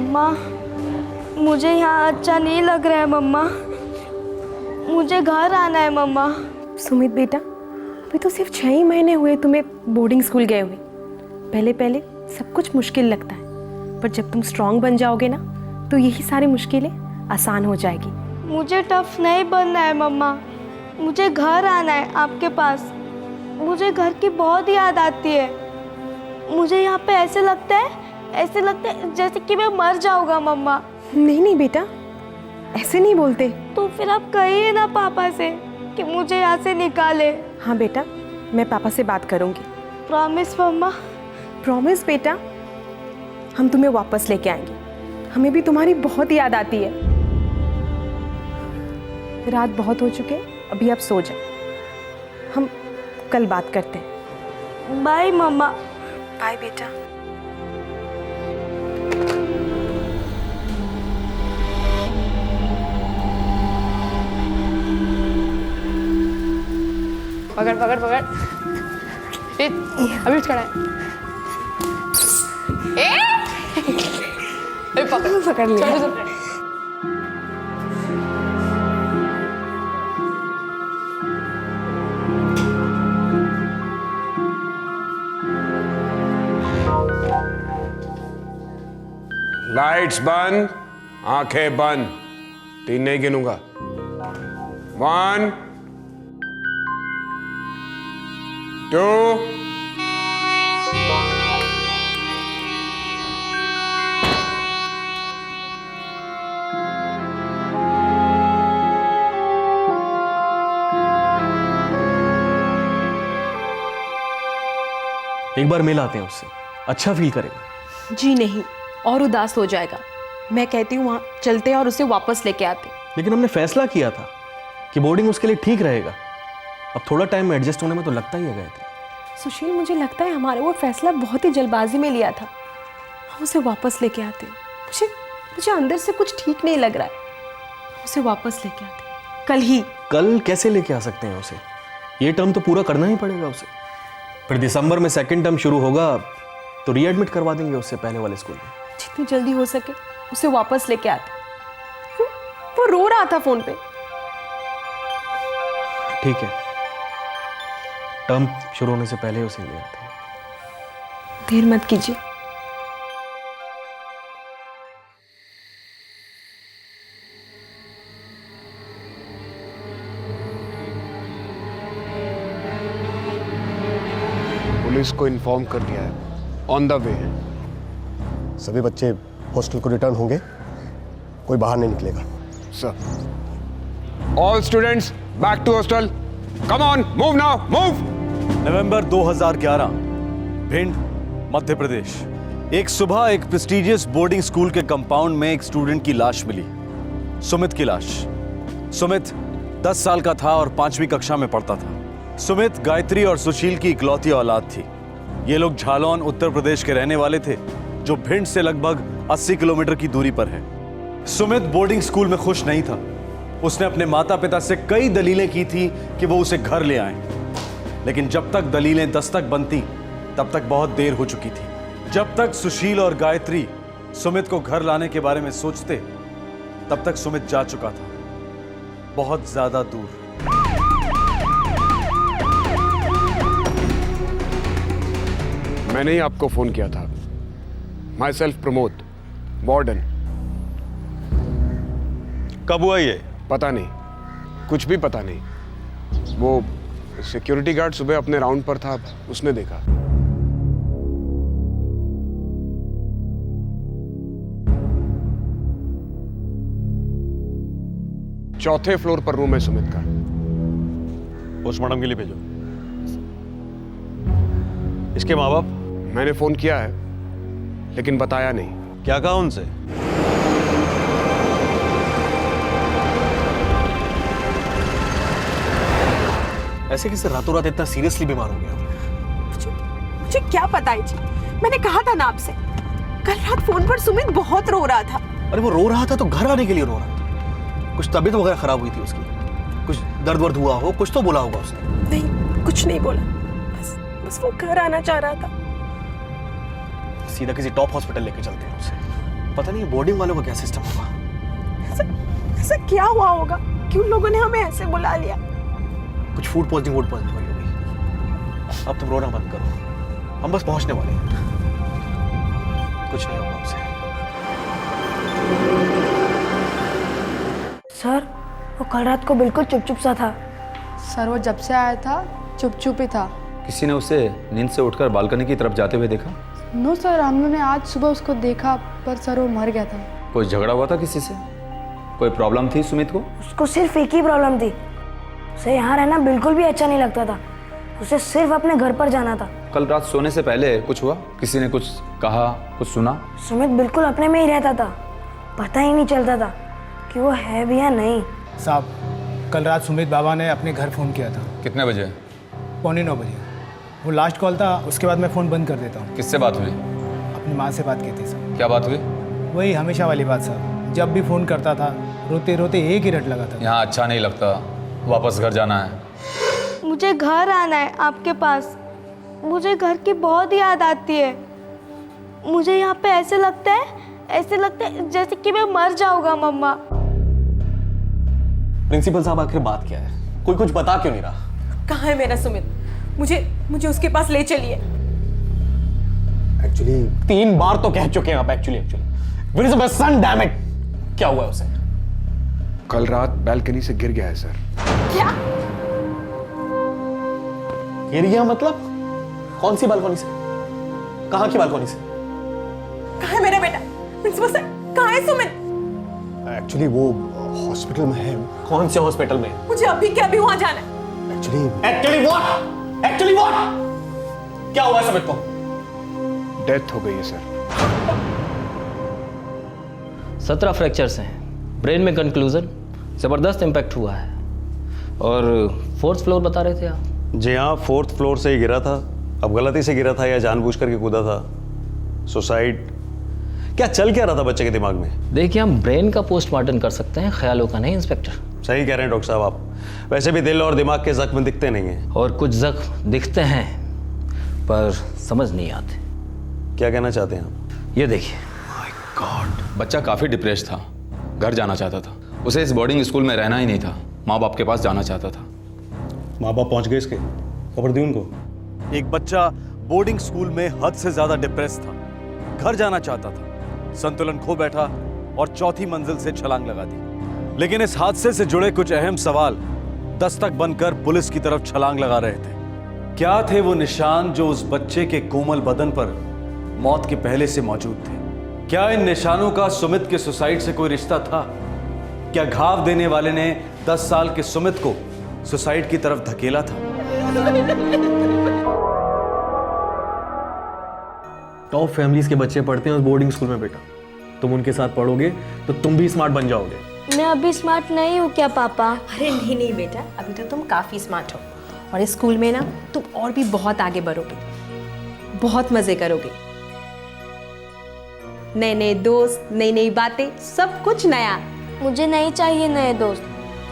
मम्मा, मुझे यहाँ अच्छा नहीं लग रहा है मम्मा, मुझे घर आना है मम्मा। सुमित बेटा, अभी तो सिर्फ 6 ही महीने हुए तुम्हें बोर्डिंग स्कूल गए हुए। पहले पहले सब कुछ मुश्किल लगता है, पर जब तुम स्ट्रांग बन जाओगे ना तो यही सारी मुश्किलें आसान हो जाएगी। मुझे टफ नहीं बनना है मम्मा, मुझे घर आना है आपके पास। मुझे घर की बहुत याद आती है। मुझे यहाँ पे ऐसे लगता है जैसे कि मैं मर जाऊँगा मम्मा। नहीं नहीं बेटा, ऐसे नहीं बोलते। तो फिर आप कहिए ना पापा से कि मुझे यहाँ से निकाले। हाँ बेटा, मैं पापा से बात करूँगी। प्रॉमिस मम्मा? प्रॉमिस बेटा, हम तुम्हें वापस लेके आएंगे। हमें भी तुम्हारी बहुत याद आती है। रात बहुत हो चुके, अभी आप सो जाओ, हम कल बात करते हैं। बाय मम्मा। बाय बेटा। पकड़ पकड़ पकड़, अभी खड़ा है। पकड़ लिया। लाइट्स बंद, आंखें बंद। 3 नहीं गिनूंगा। 1 2 एक बार मिल आते हैं उससे, अच्छा फील करेगा। जी नहीं, और उदास हो जाएगा। मैं कहती हूँ वहाँ चलते हैं और उसे वापस लेके आते। लेकिन हमने फैसला किया था कि बोर्डिंग उसके लिए ठीक रहेगा। अब थोड़ा टाइम में एडजस्ट होने में तो लगता ही है गायत्री। सुशील, मुझे लगता है हमारा वो फैसला बहुत ही जल्दबाजी में लिया था। हम उसे वापस लेके आते। मुझे अंदर से कुछ ठीक नहीं लग रहा है। हम उसे वापस लेके आते कल ही। कल कैसे लेके आ सकते हैं उसे? ये टर्म तो पूरा करना ही पड़ेगा उसे। फिर दिसंबर में 2nd टर्म शुरू होगा तो रीएडमिट करवा देंगे उससे पहले वाले स्कूल में। जितनी जल्दी हो सके उसे वापस लेके आते। वो रो रहा था फोन पे। ठीक है, टर्म शुरू होने से पहले उसे ले आते हैं। देर मत कीजिए। पुलिस को इन्फॉर्म कर दिया है, ऑन द वे है। सभी बच्चे हॉस्टल को रिटर्न होंगे, कोई बाहर नहीं निकलेगा। Sir, all students back to hostel. Come on, move now, move. नवंबर 2011, भिंड, मध्य प्रदेश। एक सुबह एक प्रेस्टिजियस बोर्डिंग स्कूल के कंपाउंड में एक स्टूडेंट की लाश मिली, सुमित की लाश। सुमित 10 साल का था और 5वीं कक्षा में पढ़ता था। सुमित गायत्री और सुशील की इकलौती औलाद थी। ये लोग झालौन, उत्तर प्रदेश के रहने वाले थे, जो भिंड से लगभग 80 किलोमीटर की दूरी पर है। सुमित बोर्डिंग स्कूल में खुश नहीं था। उसने अपने माता पिता से कई दलीलें की थी कि वो उसे घर ले आएं, लेकिन जब तक दलीलें दस्तक बनती तब तक बहुत देर हो चुकी थी। जब तक सुशील और गायत्री सुमित को घर लाने के बारे में सोचते, तब तक सुमित जा चुका था, बहुत ज्यादा दूर। मैंने ही आपको फोन किया था। My self Pramod, warden. कब हुआ ये? पता नहीं, कुछ भी पता नहीं। वो सिक्योरिटी गार्ड सुबह अपने राउंड पर था, उसने देखा। चौथे फ्लोर पर रूम है सुमित का। पोस्टमार्टम के लिए भेजो। इसके माँ बाप? मैंने फोन किया है, लेकिन बताया नहीं। क्या कहा उनसे? ऐसे किसी रातों रात इतना सीरियसली बीमार हो गया? मुझे क्या पता है जी, मैंने कहा था ना आपसे। कल रात फोन पर सुमित बहुत रो रहा था। अरे वो रो रहा था तो घर आने के लिए रो रहा था। कुछ तबीयत वगैरह खराब हुई थी उसकी? कुछ दर्द वर्द हुआ हो, कुछ तो बोला होगा उसने। नहीं, कुछ नहीं बोला, बस वो घर आना चाह रहा था। सीधा किसी टॉप हॉस्पिटल लेके चलते हैं उसे। पता नहीं बोर्डिंग वालों का क्या सिस्टम होगा। ऐसा क्या हुआ होगा? क्यों लोगों ने हमें ऐसे बुला लिया? कुछ फूड पॉइजनिंग हुई होगी। अब तुम रोना बंद करो, हम बस पहुंचने वाले हैं। कुछ नहीं होगा हमसे। सर वो कल रात को बिल्कुल चुप सा था। सर वो जब से आया था चुप ही था। किसी ने उसे नींद से उठकर बालकनी की तरफ जाते हुए देखा? नो सर, हम लोगों ने आज सुबह उसको देखा, पर सर वो मर गया था। कोई झगड़ा हुआ था किसी से? कोई प्रॉब्लम थी सुमित को? उसको सिर्फ एक ही प्रॉब्लम थी, उसे यहाँ रहना बिल्कुल भी अच्छा नहीं लगता था। उसे सिर्फ अपने घर पर जाना था। कल रात सोने से पहले कुछ हुआ? किसी ने कुछ कहा, कुछ सुना? सुमित बिल्कुल अपने में ही रहता था, पता ही नहीं चलता था कि वो है भी या नहीं। साहब, कल रात सुमित बाबा ने अपने घर फ़ोन किया था। कितने बजे? 8:45 बजे। वो लास्ट कॉल था, उसके बाद मैं फ़ोन बंद कर देता हूँ। किससे बात हुई? अपनी माँ से बात की थी साहब। क्या बात हुई? वही हमेशा वाली बात साहब, जब भी फ़ोन करता था रोते रोते एक ही रट लगा था। यहाँ अच्छा नहीं लगता, वापस घर जाना है। मुझे घर आना है आपके पास। मुझे घर की बहुत याद आती है। मुझे यहाँ पे ऐसे लगता है जैसे कि मैं मर जाऊंगा मम्मा। प्रिंसिपल साहब आखिर बात क्या है? कोई कुछ बता क्यों नहीं रहा? कहाँ है मेरा सुमित? मुझे उसके पास ले चलिए। एक्चुअली 3 बार तो कह चुके हैं आप। Actually Where is my son, damn it? क्या हुआ है उसे? कल रात बालकनी से गिर गया है सर। क्या? गिर गया मतलब? कौन सी बालकनी से? कहाँ की बालकनी से? कहाँ है मेरा बेटा? प्रिंसिपल सर, कहाँ है सुमित? एक्चुअली वो हॉस्पिटल में है। कौन से हॉस्पिटल में? मुझे अभी के अभी वहां जाना है। Actually what? क्या हुआ है सुमित को? डेथ हो गई है सर। 17 फ्रैक्चर्स हैं, ब्रेन में कंक्लूजन, ज़बरदस्त इम्पैक्ट हुआ है। और 4th फ्लोर बता रहे थे आप? जी हाँ, 4th फ्लोर से ही गिरा था। अब गलती से गिरा था या जानबूझ करके कूदा था? सुसाइड? क्या चल क्या रहा था बच्चे के दिमाग में? देखिए, हम ब्रेन का पोस्टमार्टम कर सकते हैं, ख्यालों का नहीं इंस्पेक्टर। सही कह रहे हैं डॉक्टर साहब आप। वैसे भी दिल और दिमाग के जख्म दिखते नहीं हैं। और कुछ जख्म दिखते हैं पर समझ नहीं आते। क्या कहना चाहते हैं आप? ये देखिए। गॉड, बच्चा काफ़ी डिप्रेस था, घर जाना चाहता था। उसे इस बोर्डिंग स्कूल में रहना ही नहीं था, माँ बाप के पास जाना चाहता था। माँ बाप पहुंच गए इसके? खबर दी उनको? एक बच्चा बोर्डिंग स्कूल में हद से ज्यादा डिप्रेस था, घर जाना चाहता था, संतुलन खो बैठा और 4थी मंजिल से छलांग लगा दी। लेकिन इस हादसे से जुड़े कुछ अहम सवाल दस्तक बनकर पुलिस की तरफ छलांग लगा रहे थे। क्या थे वो निशान जो उस बच्चे के कोमल बदन पर मौत के पहले से मौजूद थे? क्या इन निशानों का सुमित के सुसाइड से कोई रिश्ता था? क्या घाव देने वाले ने 10 साल के सुमित को सुसाइड की तरफ धकेला था? टॉप फैमिलीज के बच्चे पढ़ते हैं उस बोर्डिंग स्कूल में बेटा। तुम उनके साथ पढ़ोगे तो तुम भी स्मार्ट बन जाओगे। मैं अभी स्मार्ट नहीं हूँ क्या पापा? अरे नहीं बेटा, अभी तो तुम काफ़ी स्मार्ट हो और इस स्कूल में ना तुम और भी बहुत आगे बढ़ोगे, बहुत मज़े करोगे। नए नए दोस्त, नई नई बातें, सब कुछ नया। मुझे नहीं चाहिए नए दोस्त,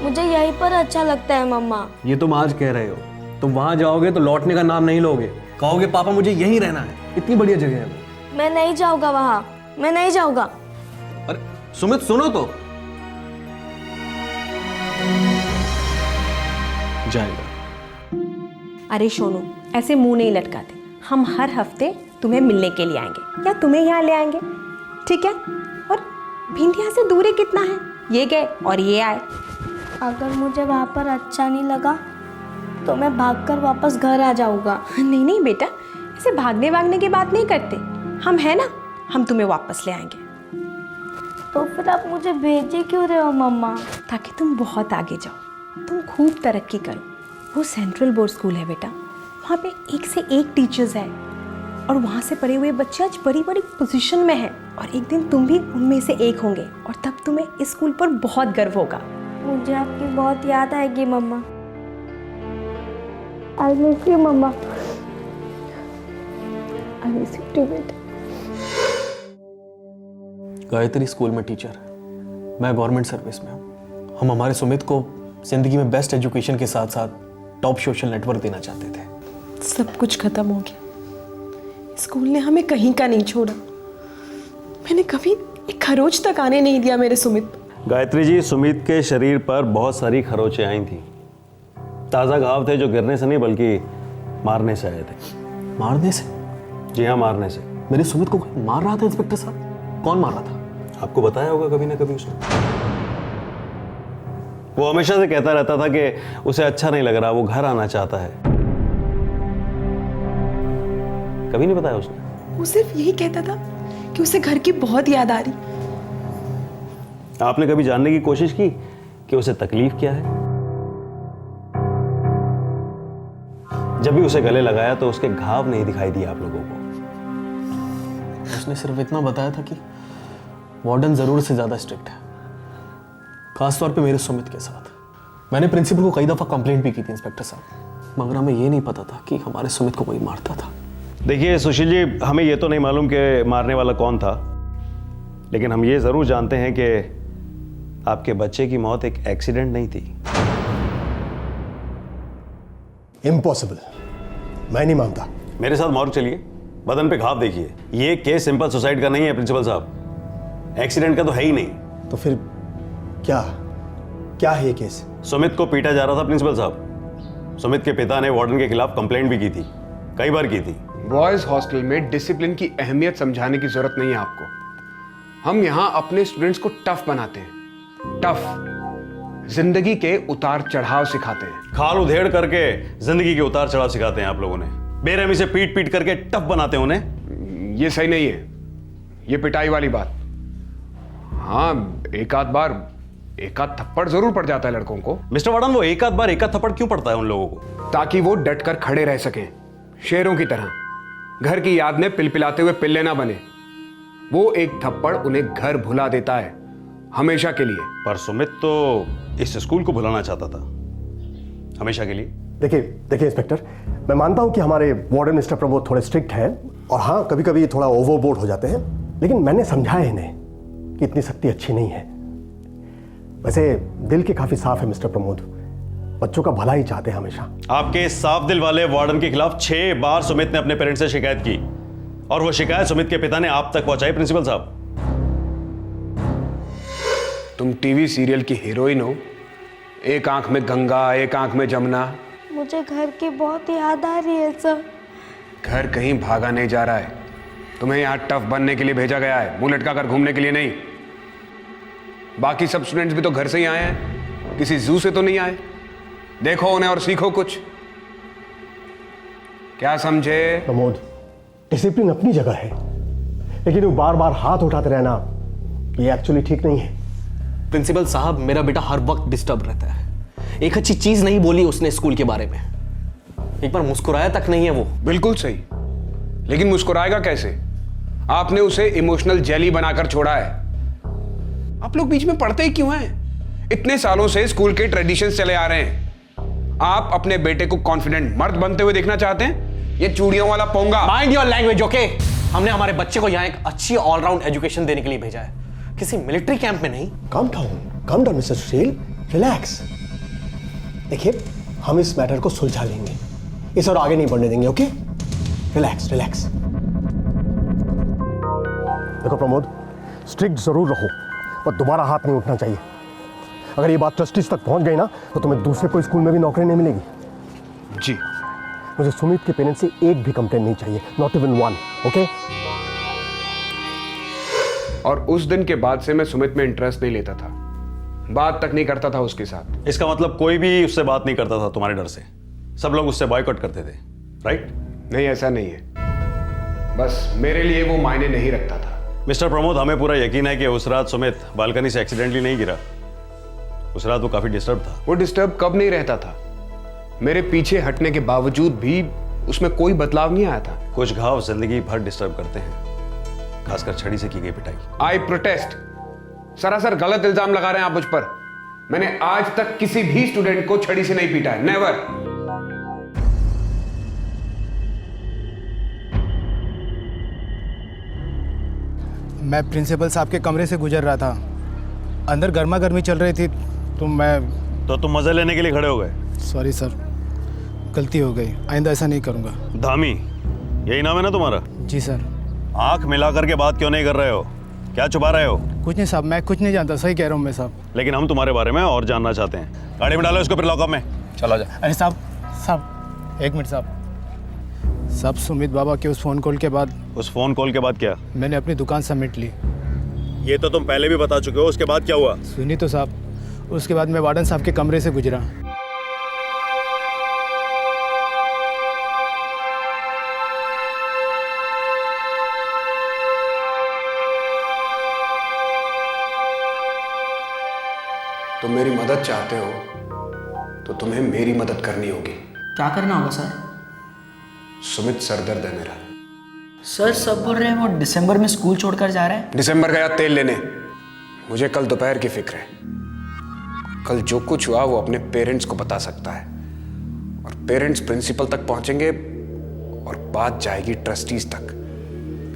मुझे यहीं पर अच्छा लगता है मम्मा। ये तुम आज कह रहे हो, तुम वहां जाओगे तो लौटने का नाम नहीं लोगे। कहोगे पापा मुझे यहीं रहना है, इतनी बढ़िया जगह है वो। मैं नहीं जाऊँगा वहाँ, मैं नहीं जाऊँगा। अरे सुमित सुनो तो। जाएगा। अरे सोनू, ऐसे मुंह नहीं लटकाते। हम हर हफ्ते तुम्हें मिलने के लिए आएंगे या तुम्हें यहाँ ले आएंगे, ठीक है? और भिंडिया से दूरी कितना है? ये गए और ये आए। अगर मुझे वहाँ पर अच्छा नहीं लगा तो मैं भागकर वापस घर आ जाऊँगा। नहीं बेटा, ऐसे भागने की बात नहीं करते। हम हैं ना, हम तुम्हें वापस ले आएंगे। तो फिर आप मुझे भेजे क्यों रहे हो मम्मा? ताकि तुम बहुत आगे जाओ, तुम खूब तरक्की करो। वो सेंट्रल बोर्ड स्कूल है बेटा, वहाँ पे एक से एक टीचर्स है और वहाँ से पढ़े हुए बच्चे आज बड़ी बड़ी पोजीशन में हैं और एक दिन तुम भी उनमें से एक होंगे और तब तुम्हें इस स्कूल पर बहुत गर्व होगा। मुझे आपकी बहुत याद आएगी मम्मा। आई मिस यू मम्मा। आई मिस यू टू बेटा। गायत्री स्कूल में टीचर है, मैं गवर्नमेंट सर्विस में हूँ। हम हमारे सुमित को जिंदगी में बेस्ट एजुकेशन के साथ साथ टॉप सोशल नेटवर्क देना चाहते थे। सब कुछ खत्म हो गया। स्कूल ने हमें कहीं का नहीं छोड़ा। मैंने कभी एक खरोच तक आने नहीं दिया मेरे सुमित पे। गायत्री जी, सुमित के शरीर पर बहुत सारी खरोचें आई थी। ताज़ा घाव थे जो गिरने से नहीं बल्कि मारने से आए थे। मारने से? जी हाँ, मारने से। मेरे सुमित को कोई मार रहा था इंस्पेक्टर साहब? कौन मार रहा था? आपको बताया होगा कभी ना कभी उसने। वो हमेशा से कहता रहता था कि उसे अच्छा नहीं लग रहा, वो घर आना चाहता है। कभी नहीं बताया उसने? वो सिर्फ यही कहता था कि उसे घर की बहुत याद आ रही। आपने कभी जानने की कोशिश की कि उसे तकलीफ क्या है? जब भी उसे गले लगाया तो उसके घाव नहीं दिखाई दिए आप लोगों को। उसने सिर्फ इतना बताया था कि वार्डन जरूर से ज्यादा स्ट्रिक्ट है, खासतौर पे मेरे सुमित के साथ। मैंने प्रिंसिपल को कई दफा कंप्लेंट भी की थी इंस्पेक्टर साहब, मगर हमें ये नहीं पता था कि हमारे सुमित को कोई मारता था। देखिए सुशील जी, हमें ये तो नहीं मालूम कि मारने वाला कौन था, लेकिन हम ये जरूर जानते हैं कि आपके बच्चे की मौत एक एक्सीडेंट नहीं थी। इम्पॉसिबल, मैं नहीं मानता। मेरे साथ मॉर्ग चलिए, बदन पे घाव देखिए। ये केस सिंपल सुसाइड का नहीं है प्रिंसिपल साहब, एक्सीडेंट का तो है ही नहीं। तो फिर क्या क्या है ये केस? सुमित को पीटा जा रहा था प्रिंसिपल साहब। सुमित के पिता ने वार्डन के खिलाफ कंप्लेंट भी की थी, कई बार की थी। बॉयज हॉस्टल में डिसिप्लिन की अहमियत समझाने की जरूरत नहीं है आपको। हम यहाँ अपने स्टूडेंट्स को टफ बनाते हैं, टफ, जिंदगी के उतार चढ़ाव सिखाते हैं। खाल उधेड़ करके जिंदगी के उतार चढ़ाव सिखाते हैं आप लोगों ने। बेरहमी से पीट पीट करके टफ बनाते हैं उन्हें। ये सही नहीं है, ये पिटाई वाली बात। हाँ, एक आध थप्पड़ जरूर पड़ जाता है लड़कों को। मिस्टर वार्डन, वो एक आध थप्पड़ क्यों पड़ता है उन लोगों को? ताकि वो डट कर खड़े रह सकें, शेरों की तरह, घर की याद में पिलपिलाते हुए पिल्ले ना बने। वो एक थप्पड़ उन्हें घर भुला देता है, हमेशा के लिए। पर सुमित तो इस स्कूल को भुलाना चाहता था, हमेशा के लिए। देखिए इंस्पेक्टर, मैं मानता हूं कि हमारे वार्डन मिस्टर प्रमोद थोड़े स्ट्रिक्ट हैं और हाँ, कभी कभी थोड़ा ओवरबोर्ड हो जाते हैं, लेकिन मैंने समझाया इन्हें कि इतनी सख्ती अच्छी नहीं है। वैसे दिल के काफी साफ है मिस्टर प्रमोद, बच्चों का भला ही चाहते हैं हमेशा। आपके साफ दिल वाले वार्डन के खिलाफ 6 बार सुमित ने अपने पेरेंट्स से शिकायत की और वो शिकायत सुमित के पिता ने आप तक पहुंचाई प्रिंसिपल साहब। तुम टीवी सीरियल की हीरोइन हो, एक आंख में गंगा एक आंख में जमुना। मुझे घर की बहुत याद आ रही है सर। घर कहीं भागा नहीं जा रहा है, तुम्हें यहाँ टफ बनने के लिए भेजा गया है, मुंह लटका कर घूमने के लिए नहीं। बाकी सब स्टूडेंट्स भी तो घर से ही आए हैं, किसी जू से तो नहीं आए। देखो उन्हें और सीखो कुछ। क्या समझे? प्रमोद, डिसिप्लिन अपनी जगह है, लेकिन वो बार बार हाथ उठाते रहना ये एक्चुअली ठीक नहीं है। प्रिंसिपल साहब, मेरा बेटा हर वक्त डिस्टर्ब रहता है। एक अच्छी चीज नहीं बोली उसने स्कूल के बारे में, एक बार मुस्कुराया तक नहीं है वो। बिल्कुल सही, लेकिन मुस्कुराएगा कैसे? आपने उसे इमोशनल जेली बनाकर छोड़ा है। आप लोग बीच में पढ़ते ही क्यों हैं? इतने सालों से स्कूल के ट्रेडिशंस चले आ रहे हैं। आप अपने बेटे को कॉन्फिडेंट मर्द बनते हुए देखना चाहते हैं? ये चूड़ियों वाला पोंगा। Mind your language, okay? हमने हमारे बच्चे को यहाँ एक अच्छी ऑलराउंड एजुकेशन देने के लिए भेजा है, किसी मिलिट्री कैंप में नहीं। काम डाउन मिस्टर सुशील, रिलैक्स। देखिए, हम इस मैटर को सुलझा लेंगे, इस और आगे नहीं बढ़ने देंगे, ओके? Relax relax. देखो प्रमोद, स्ट्रिक्ट जरूर रहो पर दोबारा हाथ नहीं उठना चाहिए। अगर ये बात ट्रस्टीज तक पहुंच गई ना तो तुम्हें दूसरे कोई स्कूल में भी नौकरी नहीं मिलेगी। जी। मुझे सुमित के पेरेंट्स से एक भी कंप्लेंट नहीं चाहिए, नॉट इवन वन, ओके? और उस दिन के बाद से मैं सुमित में इंटरेस्ट नहीं लेता था, बात तक नहीं करता था उसके साथ। इसका मतलब कोई भी उससे बात नहीं करता था तुम्हारे डर से? सब लोग उससे बॉयकॉट करते थे, राइट? नहीं, ऐसा नहीं है, बस मेरे लिए वो मायने नहीं रखता था। मिस्टर प्रमोद, हमें पूरा यकीन है कि उस रात सुमित बालकनी से एक्सीडेंटली नहीं गिरा। उस रात वो काफी डिस्टर्ब था। वो डिस्टर्ब कब नहीं रहता था? मेरे पीछे हटने के बावजूद भी उसमें कोई बदलाव नहीं आया था। कुछ घाव जिंदगी भर डिस्टर्ब करते हैं, खासकर छड़ी से की गई पिटाई। आई प्रोटेस्ट। सरासर गलत इल्जाम लगा रहे हैं आप मुझ पर। मैंने आज तक किसी भी स्टूडेंट को छड़ी से नहीं पीटा है, नेवर। मैं प्रिंसिपल साहब के कमरे से गुजर रहा था, अंदर गर्मा गर्मी चल रही थी तो तुम मजे लेने के लिए खड़े हो गए? सॉरी सर, गलती हो गई, आइंदा ऐसा नहीं करूँगा। धामी, यही नाम है ना तुम्हारा? जी सर। आंख मिला करके बात क्यों नहीं कर रहे हो? क्या छुपा रहे हो? कुछ नहीं साहब, मैं कुछ नहीं जानता, सही कह रहा हूँ मैं साहब। लेकिन हम तुम्हारे बारे में और जानना चाहते हैं। गाड़ी में डालो इसको, फिर लॉकअप में। चला जा। अरे साहब एक मिनट साहब, सुमित बाबा के उस फ़ोन कॉल के बाद उस फोन कॉल के बाद क्या? मैंने अपनी दुकान समेट ली। ये तो तुम पहले भी बता चुके हो, उसके बाद क्या हुआ? सुनी तो साहब, उसके बाद मैं वार्डन साहब के कमरे से गुजरा। तुम मेरी मदद चाहते हो तो तुम्हें मेरी मदद करनी होगी। क्या करना होगा सर? सुमित सरदर्द है मेरा। सर सब बोल रहे हैं वो दिसंबर में स्कूल छोड़कर जा रहे हैं। दिसंबर का या तेल लेने, मुझे कल दोपहर की फिक्र है। कल जो कुछ हुआ वो अपने पेरेंट्स को बता सकता है और पेरेंट्स प्रिंसिपल तक पहुंचेंगे और बात जाएगी ट्रस्टीज तक,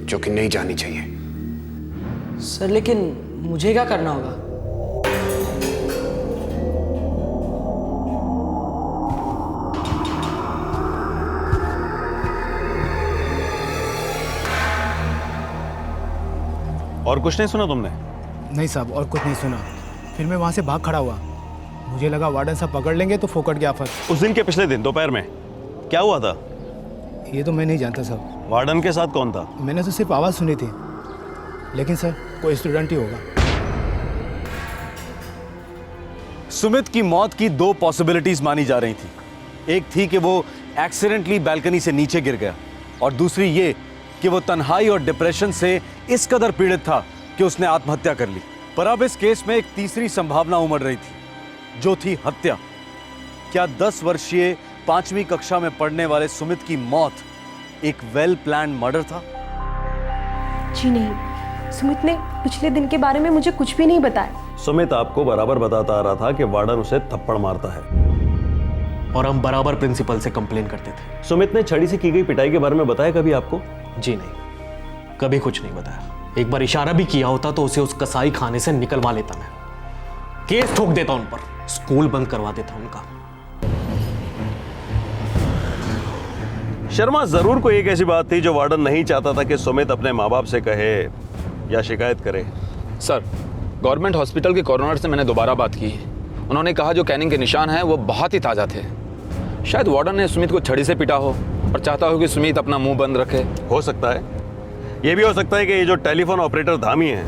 जो कि नहीं जानी चाहिए। सर लेकिन मुझे क्या करना होगा? और कुछ नहीं सुना तुमने? नहीं साहब, और कुछ नहीं सुना। फिर मैं वहाँ से भाग खड़ा हुआ। मुझे लगा वार्डन साहब पकड़ लेंगे तो फोकट की आफत। उस दिन के पिछले दिन दोपहर में क्या हुआ था? ये तो मैं नहीं जानता साहब। वार्डन के साथ कौन था? मैंने तो सिर्फ आवाज़ सुनी थी, लेकिन सर कोई स्टूडेंट ही होगा। सुमित की मौत की दो पॉसिबिलिटीज मानी जा रही थी। एक थी कि वो एक्सीडेंटली बैल्कनी से नीचे गिर गया, और दूसरी ये कि वो तन्हाई और डिप्रेशन से इस कदर पीड़ित था कि उसने आत्महत्या कर ली। पर अब इस केस में एक तीसरी संभावना उमड़ रही थी, जो थी हत्या। क्या 10 वर्षीय 5वीं कक्षा में पढ़ने वाले सुमित की मौत एक वेल प्लान्ड मर्डर था? जी नहीं, सुमित ने पिछले दिन के बारे में मुझे कुछ भी नहीं बताया। सुमित आपको बराबर बताता आ रहा था कि वार्डन उसे थप्पड़ मारता है, और हम बराबर प्रिंसिपल से कंप्लेन करते थे। सुमित ने छड़ी से की गई पिटाई के बारे में बताया कभी आपको? जी नहीं, कभी कुछ नहीं बताया। एक बार इशारा भी किया होता तो उसे उस कसाई खाने से निकलवा लेता मैं, केस ठोक देता उन पर, स्कूल बंद करवा देता उनका। शर्मा, जरूर कोई एक ऐसी बात थी जो वार्डन नहीं चाहता था कि सुमित अपने माँ बाप से कहे या शिकायत करे। सर, गवर्नमेंट हॉस्पिटल के कॉरोनर से मैंने दोबारा बात की। उन्होंने कहा जो कैनिंग के निशान हैं वो बहुत ही ताज़ा थे। शायद वार्डन ने सुमित को छड़ी से पीटा हो और चाहता हो कि सुमित अपना मुंह बंद रखे। हो सकता है, ये भी हो सकता है कि ये जो टेलीफोन ऑपरेटर धामी है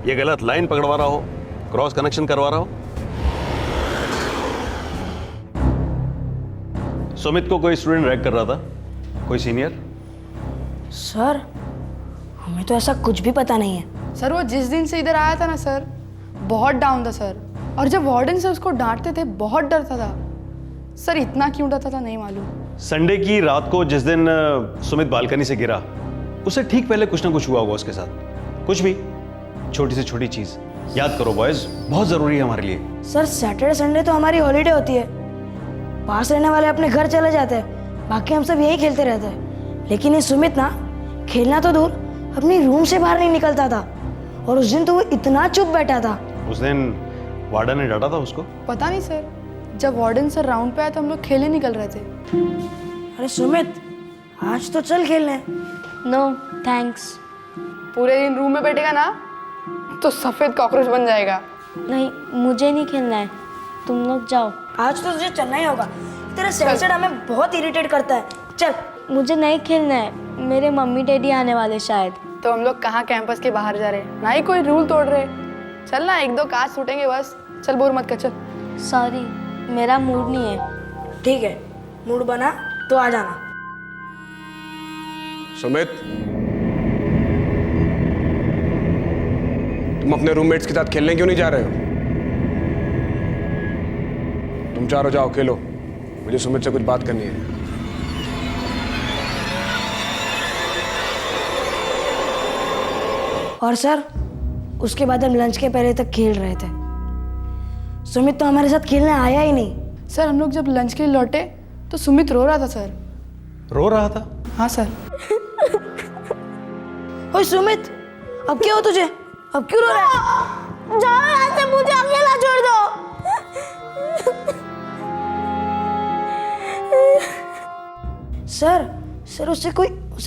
ये गलत लाइन पकड़वा रहा हो, क्रॉस कनेक्शन करवा रहा हो। सुमित को कोई स्टूडेंट रैग कर रहा था, कोई सीनियर? सर हमें तो ऐसा कुछ भी पता नहीं है। सर वो जिस दिन से इधर आया था ना सर, बहुत डाउन था सर, और जब वार्डन से उसको डांटते थे बहुत डरता था सर। इतना क्यों डरता था नहीं मालूम। संडे की रात को जिस दिन सुमित बालकनी से गिरा, उससे ठीक पहले कुछ ना कुछ हुआ होगा उसके साथ। कुछ भी, छोटी से छोटी चीज याद करो बॉयज, बहुत जरूरी है हमारे लिए। सर सैटरडे संडे तो हमारी हॉलीडे होती है, पास रहने वाले अपने घर चले जाते हैं, बाकी हम सब यही खेलते रहते हैं। लेकिन ये सुमित ना, खेलना तो दूर, अपनी रूम से बाहर नहीं निकलता था। और उस दिन तो वो इतना चुप बैठा था। उस दिन वार्डन ने डांटा था उसको? पता नहीं सर, जब वार्डन सर राउंड पे आए तो हम लोग खेलने निकल रहे थे। अरे सुमित, आज तो चल खेलने। No thanks. पूरे दिन रूम में बैठेगा ना तो सफेद कॉकरोच बन जाएगा। नहीं, मुझे नहीं खेलना है, तुम लोग जाओ। आज तो तुझे चलना ही होगा, तेरा सेंसर हमें बहुत इरिटेट करता है। चल। मुझे नहीं खेलना है, मेरे मम्मी डैडी आने वाले शायद। तो हम लोग कहाँ कैंपस के बाहर जा रहे, ना ही कोई रूल तोड़ रहे। चल ना, 1-2 कांच टूटेंगे बस। चल बोर मत कर, चल। सॉरी, मेरा मूड नहीं है। ठीक है, मूड बना तो आ जाना। सुमित, तुम अपने रूममेट्स के साथ खेलने क्यों नहीं जा रहे हो? तुम चारों जाओ खेलो, मुझे सुमित से कुछ बात करनी है। और सर, उसके बाद हम लंच के पहले तक खेल रहे थे। सुमित तो हमारे साथ खेलने आया ही नहीं। सर हम लोग जब लंच के लिए लौटे तो सुमित रो रहा था सर। रो रहा था? हाँ सर। ओए सुमित, अब क्या हो तुझे? अब क्यों रो रहा है? जाओ यहाँ से, मुझे अकेला छोड़ दो। सर उसे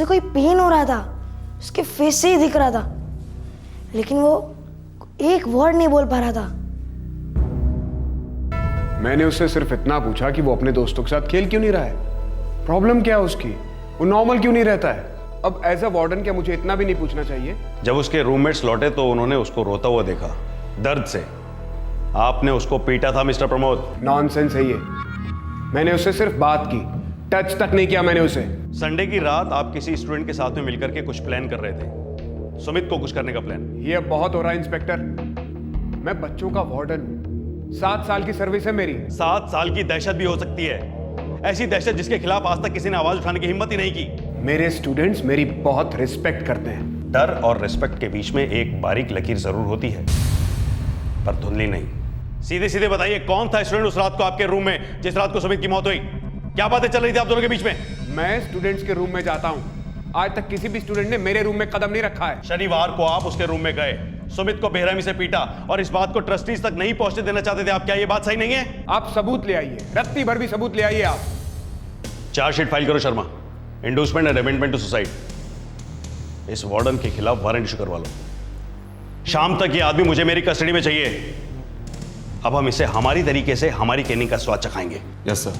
कोई पेन हो रहा था, उसके फेस से ही दिख रहा था। लेकिन वो एक वर्ड नहीं बोल पा रहा था। मैंने उससे सिर्फ इतना पूछा कि वो अपने दोस्तों के साथ खेल क्यों नहीं रहा है, प्रॉब्लम क्या है उसकी, वो नॉर्मल क्यों नहीं रहता है। अब एज अ वार्डन क्या मुझे इतना भी नहीं पूछना चाहिए? जब उसके रूममेट्स लौटे तो उन्होंने उसको रोता हुआ देखा, दर्द से। आपने उसको पीटा था मिस्टर प्रमोद। नॉनसेंस है ये, मैंने उससे सिर्फ बात की, टच तक नहीं किया मैंने उसे। संडे की रात आप किसी स्टूडेंट के साथ में मिलकर के कुछ प्लान कर रहे थे, सुमित को कुछ करने का प्लान। ये अब बहुत हो रहा है इंस्पेक्टर, मैं बच्चों का वार्डन हूं, 7 साल की सर्विस है मेरी। 7 साल की दहशत भी हो सकती है, ऐसी दहशत जिसके खिलाफ आज तक किसी ने आवाज उठाने की हिम्मत ही नहीं की। मेरे स्टूडेंट्स मेरी बहुत रिस्पेक्ट करते हैं। डर और रिस्पेक्ट के बीच में एक बारीक लकीर जरूर होती है, पर धुंधली नहीं। सीधे सीधे बताइए, कौन था स्टूडेंट उस रात को आपके रूम में जिस रात को सुमित की मौत हुई? क्या बातें चल रही थी आप दोनों के बीच में? मैं स्टूडेंट्स के रूम में जाता हूं, आज तक किसी भी स्टूडेंट ने मेरे रूम में कदम नहीं रखा है। शनिवार को आप उसके रूम में गए, सुमित को बेरहमी से पीटा और इस बात को ट्रस्टीज तक नहीं पहुंचने देना चाहते थे आप। क्या ये बात सही नहीं है? आप सबूत ले आइए, रत्ती भर भी सबूत ले आइए आप। चार्जशीट फाइल करो Sharma, endorsement and amendment to suicide. इस वार्डन के खिलाफ वारंट इशू करवा लो। शाम तक ये आदमी मुझे मेरी कस्टडी में चाहिए। अब हम इसे हमारी तरीके से हमारी कैनिंग का स्वाद चखाएंगे। Yes sir.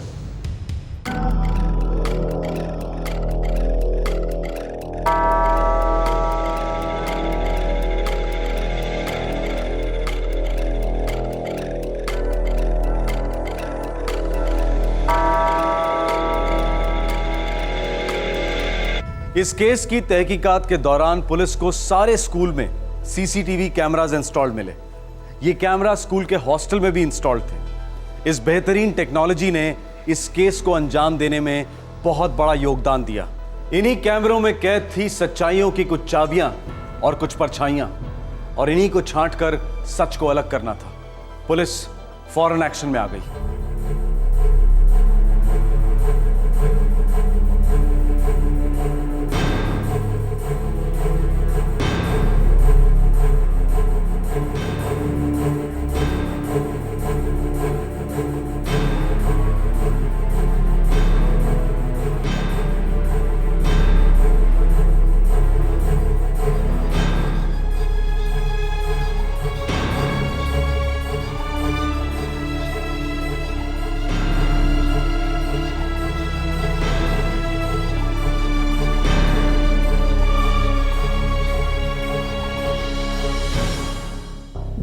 इस केस की तहकीकात के दौरान पुलिस को सारे स्कूल में सीसीटीवी कैमरास इंस्टॉल्ड मिले। ये कैमरा स्कूल के हॉस्टल में भी इंस्टॉल्ड थे। इस बेहतरीन टेक्नोलॉजी ने इस केस को अंजाम देने में बहुत बड़ा योगदान दिया। इन्हीं कैमरों में कैद थी सच्चाइयों की कुछ चाबियां और कुछ परछाइयां, और इन्हीं को छांटकर सच को अलग करना था। पुलिस फौरन एक्शन में आ गई।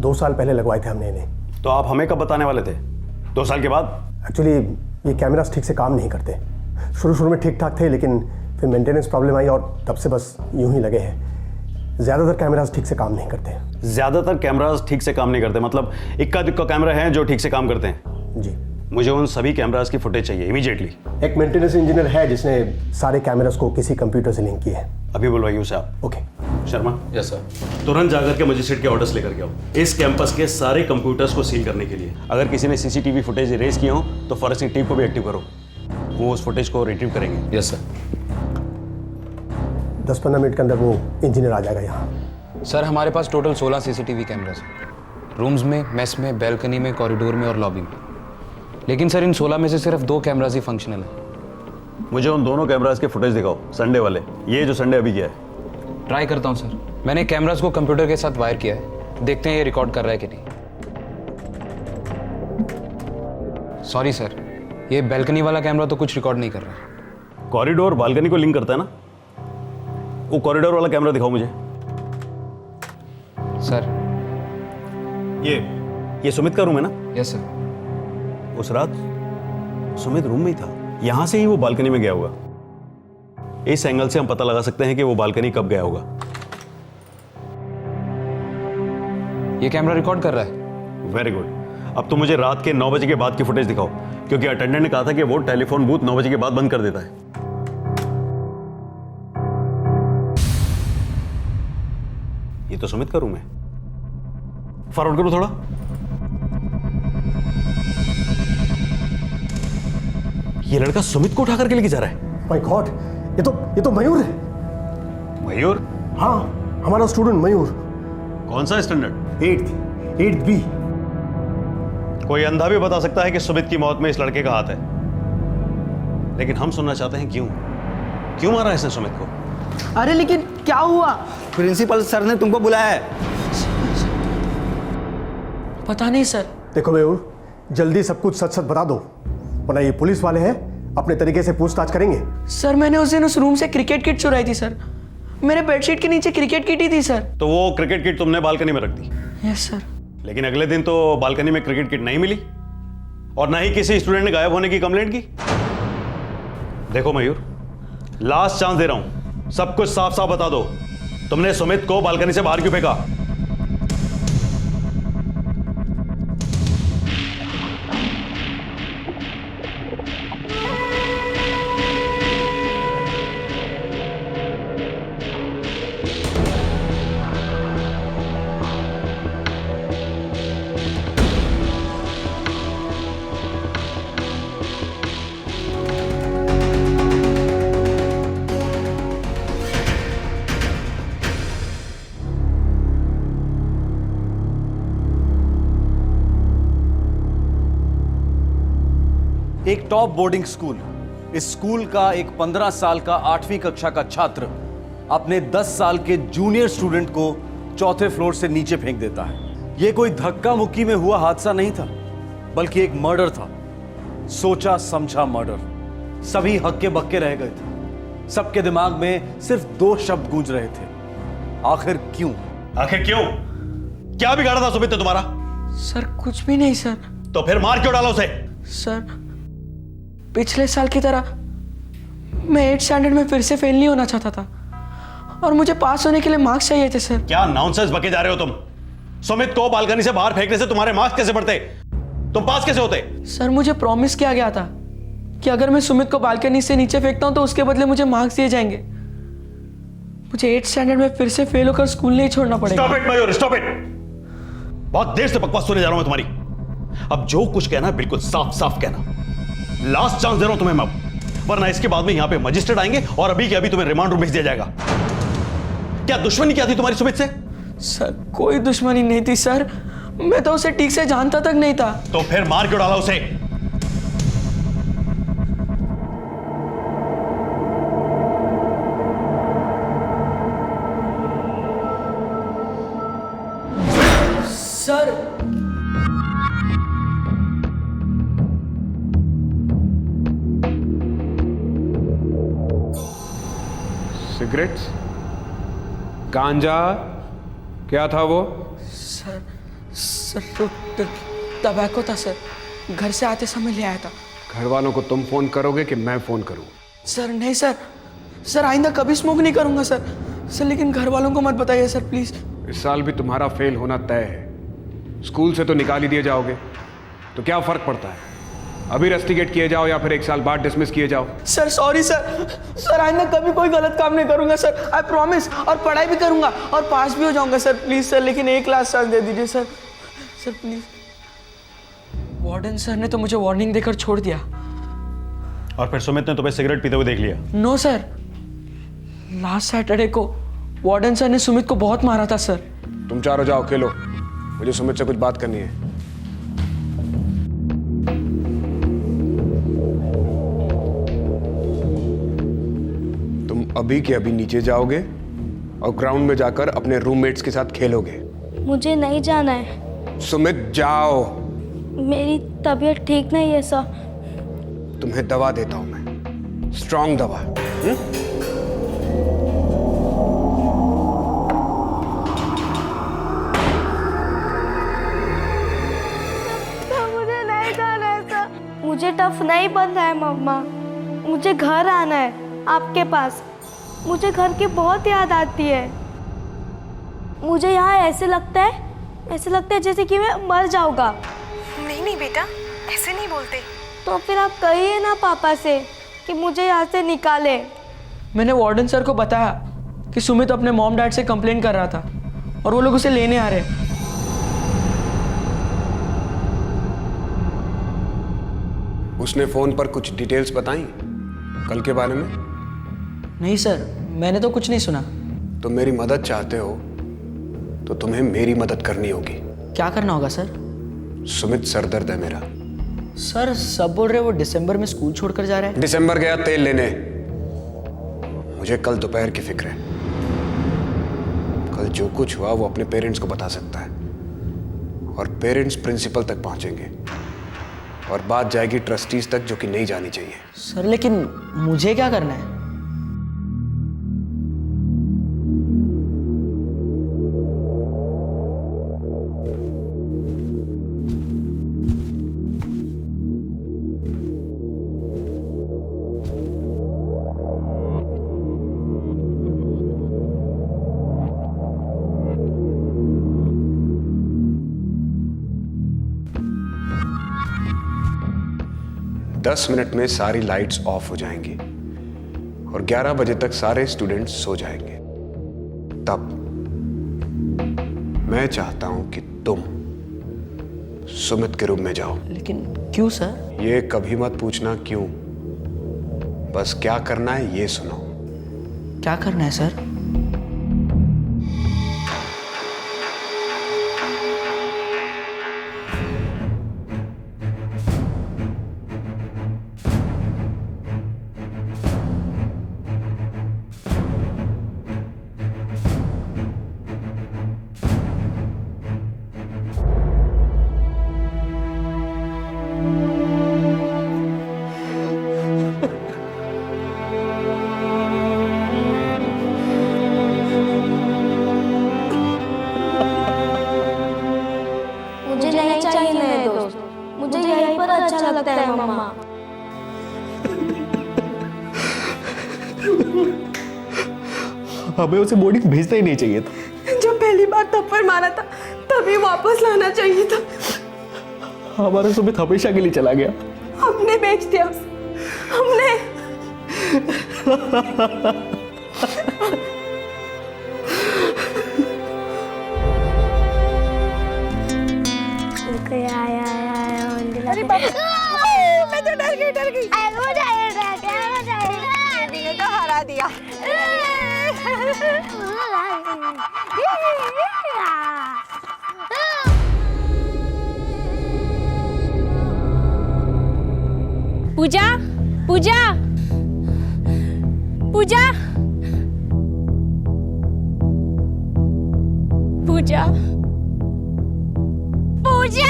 दो साल पहले लगवाए थे हमने इन्हें। तो आप हमें कब बताने वाले थे? 2 साल के बाद? एक्चुअली ये कैमरास ठीक से काम नहीं करते। शुरू में ठीक ठाक थे, लेकिन फिर मेंटेनेंस प्रॉब्लम आई और तब से बस यूं ही लगे हैं। ज़्यादातर कैमरास ठीक से काम नहीं करते। ज्यादातर कैमरास ठीक से काम नहीं करते मतलब इक्का दुक्का कैमरा है जो ठीक से काम करते हैं? जी। मुझे उन सभी कैमरास की फुटेज चाहिए इमीडिएटली। एक मेंटेनेंस इंजीनियर है जिसने सारे कैमरास को किसी कंप्यूटर से लिंक किया है। अभी बुलवाइए उसे आप। ओके। Sharma, yes sir. तुरंत जाकर के मजिस्ट्रेट के ऑर्डर्स लेकर के आओ इस कैंपस के सारे कंप्यूटर्स को सील करने के लिए। अगर किसी ने सीसीटीवी फुटेज इरेज किए हो तो फॉरेंसिक टीम को भी एक्टिव करो, वो उस फुटेज को रिट्रीव करेंगे। Yes sir. 10-15 मिनट के अंदर वो इंजीनियर आ जाएगा यहाँ। सर हमारे पास टोटल 16 सीसीटीवी कैमरास हैं, रूम्स में, मेस में, बैल्कनी में, कॉरिडोर में और लॉबी में। लेकिन सर इन 16 में से सिर्फ 2 कैमरास ही फंक्शनल हैं। मुझे उन दोनों कैमरास के फुटेज दिखाओ, संडे वाले, ये जो संडे अभी किया है। ट्राई करता हूँ सर। मैंने कैमरास को कंप्यूटर के साथ वायर किया है, देखते हैं ये रिकॉर्ड कर रहा है कि नहीं। सॉरी सर, ये बैल्कनी वाला कैमरा तो कुछ रिकॉर्ड नहीं कर रहा। कॉरिडोर बालकनी को लिंक करता है ना, वो कॉरिडोर वाला कैमरा दिखाओ मुझे। सर ये सुमित का रूम है ना? Yes sir. उस रात सुमित रूम में ही था, यहां से ही वो बालकनी में गया होगा। इस एंगल से हम पता लगा सकते हैं कि वो बालकनी कब गया होगा। ये कैमरा रिकॉर्ड कर रहा है। Very good. अब तो मुझे रात के 9 बजे के बाद की फुटेज दिखाओ, क्योंकि अटेंडेंट ने कहा था कि वो टेलीफोन बूथ 9 बजे के बाद बंद कर देता है। ये तो सुमित का रूम है। फॉरवर्ड करो थोड़ा। ये लड़का सुमित को उठा करके लेके जा रहा है। माय गॉड, ये तो मयूर है। मयूर? हाँ, हमारा स्टूडेंट मयूर। कौन सा स्टैंडर्ड? 8th B। कोई अंधा भी बता सकता है कि सुमित की मौत में इस लड़के का हाथ है, लेकिन हम सुनना चाहते हैं क्यों मारा इसने सुमित को? अरे लेकिन क्या हुआ? प्रिंसिपल सर ने तुमको बुलाया है। पता नहीं सर। देखो मयूर, जल्दी सब कुछ सच सच बता दो, वरना ये पुलिस वाले हैं, अपने तरीके से पूछताछ करेंगे। सर मैंने उस दिन उस रूम से क्रिकेट किट चुराई थी सर। मेरे बेडशीट के नीचे क्रिकेट किट ही थी सर। तो वो क्रिकेट किट तुमने बालकनी में रख दी? Yes sir. लेकिन अगले दिन तो बालकनी में क्रिकेट किट नहीं मिली और ना ही किसी स्टूडेंट ने गायब होने की कंप्लेंट की। देखो मयूर, लास्ट चांस दे रहा हूं, सब कुछ साफ साफ बता दो, तुमने सुमित को बालकनी से बाहर क्यों फेंका? एक टॉप बोर्डिंग स्कूल, इस स्कूल का एक 15 साल का 8वीं कक्षा का छात्र अपने 10 साल के जूनियर स्टूडेंट को चौथे फ्लोर से नीचे फेंक देता है। यह कोई धक्का मुक्की में हुआ हादसा नहीं था, बल्कि एक मर्डर था, सोचा समझा मर्डर। सभी हक्के बक्के रह गए थे, सबके दिमाग में सिर्फ 2 शब्द गूंज रहे थे, आखिर क्यों? आखिर क्यों? क्या बिगाड़ा था सुमित ने तुम्हारा? सर कुछ भी नहीं सर। तो फिर मार क्यों डाला उसे? सर पिछले साल की तरह मैं 8th स्टैंडर्ड में फिर से फेल नहीं होना चाहता था और मुझे पास होने के लिए मार्क्स चाहिए थे सर। क्या नॉनसेंस बके जा रहे हो तुम? सुमित को बालकनी से बाहर फेंकने से तुम्हारे मार्क्स कैसे बढ़ते? तुम पास कैसे होते? सर मुझे प्रॉमिस किया गया था कि अगर मैं सुमित को बालकनी से नीचे फेंकता हूं तो उसके बदले मुझे मार्क्स दिए जाएंगे। मुझे 8th स्टैंडर्ड में फिर से फेल होकर स्कूल नहीं छोड़ना पड़ेगा। Stop it Mayur, stop it. बहुत देर से बकवास सुने जा रहा हूं मैं तुम्हारी। अब जो कुछ कहना बिल्कुल साफ साफ कहना। लास्ट चांस दे रहा हूं तुम्हें मैं, वरना इसके बाद में यहां पे मजिस्ट्रेट आएंगे और अभी के अभी तुम्हें रिमांड रूम भेज दिया जाएगा। क्या दुश्मनी क्या थी तुम्हारी सुमित से? सर कोई दुश्मनी नहीं थी सर, मैं तो उसे ठीक से जानता तक नहीं था। तो फिर मार क्यों डाला उसे? सर सिगरेट्स, गांजा, क्या था वो? सर तो टबैको था सर, घर से आते समय ले आया था। घर वालों को तुम फोन करोगे कि मैं फोन करूं? सर नहीं सर, सर आइंदा कभी स्मोक नहीं करूंगा सर। सर लेकिन घर वालों को मत बताइए सर प्लीज। इस साल भी तुम्हारा फेल होना तय है। स्कूल से तो निकाल ही दिए जाओगे, तो क्या फर्क पड़ता है? अभी रस्टिकेट किए जाओ या फिर 1 साल बाद डिसमिस किए जाओ। सर सॉरी सर, सर आइंदा कभी कोई गलत काम नहीं करूंगा सर, आई प्रॉमिस। और पढ़ाई भी करूंगा और पास भी हो जाऊंगा सर, प्लीज सर। लेकिन एक लास्ट चांस दे दीजिए sir, sir please. Warden sir ने तो मुझे वार्निंग देकर छोड़ दिया। और फिर सुमित ने तुम्हें सिगरेट पीते हुए देख लिया? नो सर, लास्ट सैटरडे को वार्डन सर ने सुमित को बहुत मारा था सर। तुम चारों जाओ, खेलो, मुझे सुमित से कुछ बात करनी है। तुम अभी के अभी नीचे जाओगे और ग्राउंड में जाकर अपने रूममेट्स के साथ खेलोगे। मुझे नहीं जाना है। सुमित जाओ। मेरी तबीयत ठीक नहीं है सर। तुम्हें दवा देता हूं मैं, स्ट्रॉन्ग दवा। मुझे नहीं जाना है सर। मुझे टफ नहीं बनना है मम्मा, मुझे घर आना है आपके पास। मुझे घर की बहुत याद आती है। मुझे यहाँ ऐसे लगता है जैसे कि मैं मर जाऊंगा। नहीं नहीं बेटा, ऐसे नहीं बोलते। तो फिर आप कहिए ना पापा से कि मुझे यहाँ से निकाले। मैंने वार्डन सर को बताया कि सुमित अपने मॉम डैड से कंप्लेन कर रहा था और वो लोग उसे लेने आ रहे हैं। उसने फोन पर कुछ डिटेल्स बताई कल के बारे में? नहीं सर, मैंने तो कुछ नहीं सुना। तो मेरी मदद चाहते हो तो तुम्हें मेरी मदद करनी होगी। क्या करना होगा सर? सुमित सरदर्द है मेरा। सर सब बोल रहे वो दिसंबर में स्कूल छोड़कर जा रहा है। दिसंबर गया तेल लेने, मुझे कल दोपहर की फिक्र है। कल जो कुछ हुआ वो अपने पेरेंट्स को बता सकता है और पेरेंट्स प्रिंसिपल तक पहुंचेंगे और बात जाएगी ट्रस्टीज तक, जो कि नहीं जानी चाहिए। सर लेकिन मुझे क्या करना है? दस मिनट में सारी लाइट्स ऑफ हो जाएंगी और 11 बजे तक सारे स्टूडेंट्स सो जाएंगे। तब मैं चाहता हूं कि तुम सुमित के रूम में जाओ। लेकिन क्यों सर? ये कभी मत पूछना क्यों, बस क्या करना है ये सुनो। क्या करना है सर? मुझे नहीं चाहिए नए दोस्त, मुझे यहीं पर अच्छा लगता है मम्मा। हमें उसे बोर्डिंग भेजना ही नहीं चाहिए था। जब पहली बार थप्पड़ मारा था तभी वापस लाना चाहिए था। हमारा सुमित हमेशा के लिए चला गया। हमने बेच दिया उसे, हमने। अरे बाबा, मैं तो डर गई। दीदी ने तो हरा दिया। पूजा, पूजा, पूजा, पूजा, पूजा।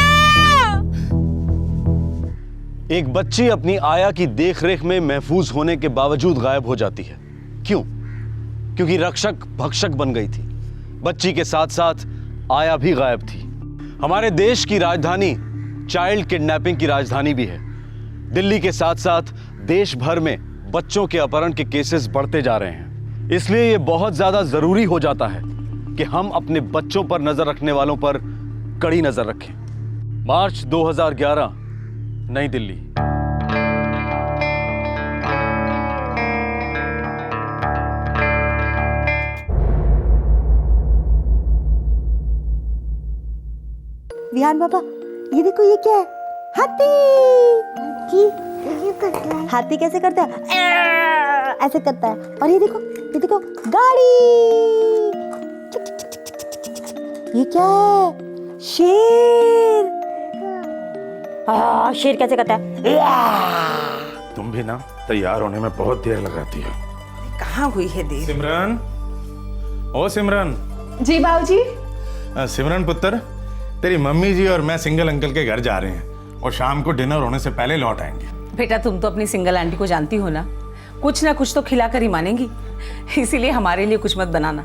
एक बच्ची अपनी आया की देखरेख में महफूज होने के बावजूद गायब हो जाती है। क्यों? क्योंकि रक्षक भक्षक बन गई थी। बच्ची के साथ साथ आया भी गायब थी। हमारे देश की राजधानी चाइल्ड किडनैपिंग की राजधानी भी है। दिल्ली के साथ साथ देश भर में बच्चों के अपहरण के केसेस बढ़ते जा रहे हैं। इसलिए यह बहुत ज्यादा जरूरी हो जाता है कि हम अपने बच्चों पर नजर रखने वालों पर कड़ी नजर रखें। मार्च 2011, नई दिल्ली। विहान बाबा, ये देखो, ये क्या है? हाथी। हाथी कैसे करता है? ऐसे करता है। और ये देखो गाड़ी। ये क्या है? शेर। शेर कैसे करता है? तुम भी ना तैयार होने में बहुत देर लगाती हो। कहाँ हुई है देर? सिमरन, ओ सिमरन। जी बाबूजी। सिमरन पुत्र, तेरी मम्मी जी और मैं सिंगल अंकल के घर जा रहे हैं और शाम को डिनर होने से पहले लौट आएंगे। बेटा, तुम तो अपनी सिंगल आंटी को जानती हो ना, कुछ ना कुछ तो खिलाकर ही मानेंगी। इसीलिए हमारे लिए कुछ मत बनाना।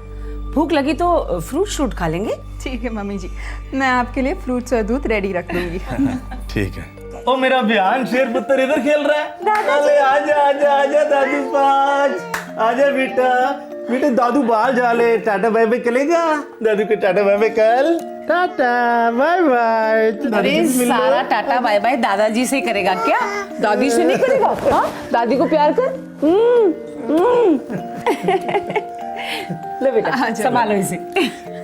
भूख लगी तो फ्रूट शूट खा लेंगे। ठीक है मम्मी जी, मैं आपके लिए फ्रूट्स और दूध रेडी रख दूंगी। ठीक है। ओ मेरा बिहान शेर पुत्र इधर खेल रहा है। अरे आजा आजा आजा दादू पाँच, आजा बेटा। बेटा दादू बाहर जा ले, टाटा बाय बाय करेगा। दादू को टाटा बाय बाय कर। Tata bye bye. अरे सारा टाटा बाय बाय दादाजी से करेगा क्या? दादी से नहीं करेगा? हाँ, दादी को प्यार कर। ले बेटा, संभालो इसे।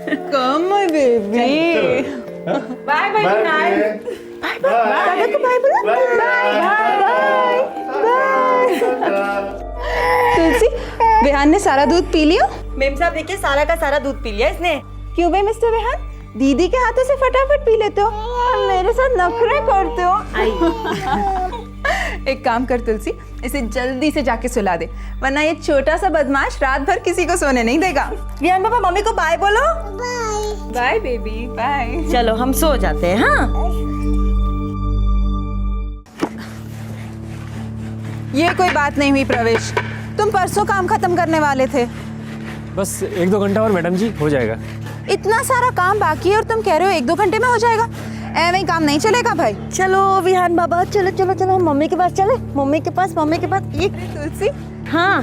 Come my baby. Bye bye, good night. Bye bye. दादा को बाय बोलो। Bye bye. तुलसी, विहान ने सारा दूध पी लिया? मेम साहब देखिए, सारा का सारा दूध पी लिया इसने। क्यों बे मिस्टर विहान, दीदी के हाथों से फटाफट पी लेते हो और मेरे साथ नखरे करते हो। एक काम कर तुलसी, इसे जल्दी से जाके सुला दे, वरना ये छोटा सा बदमाश रात भर किसी को सोने नहीं देगा। विहान पापा मम्मी को बाय बोलो। Bye bye baby bye. चलो हम सो जाते हैं। हाँ ये कोई बात नहीं हुई प्रवेश, तुम परसों काम खत्म करने वाले थे। बस 1-2 घंटा और मैडम जी हो जाएगा। इतना सारा काम बाकी है और तुम कह रहे हो 1-2 घंटे में हो जाएगा? ऐਵੇਂ ही काम नहीं चलेगा भाई। चलो विहान बाबा, चलो चलो चलो हम मम्मी के पास चले। मम्मी के पास ये तुलसी। हाँ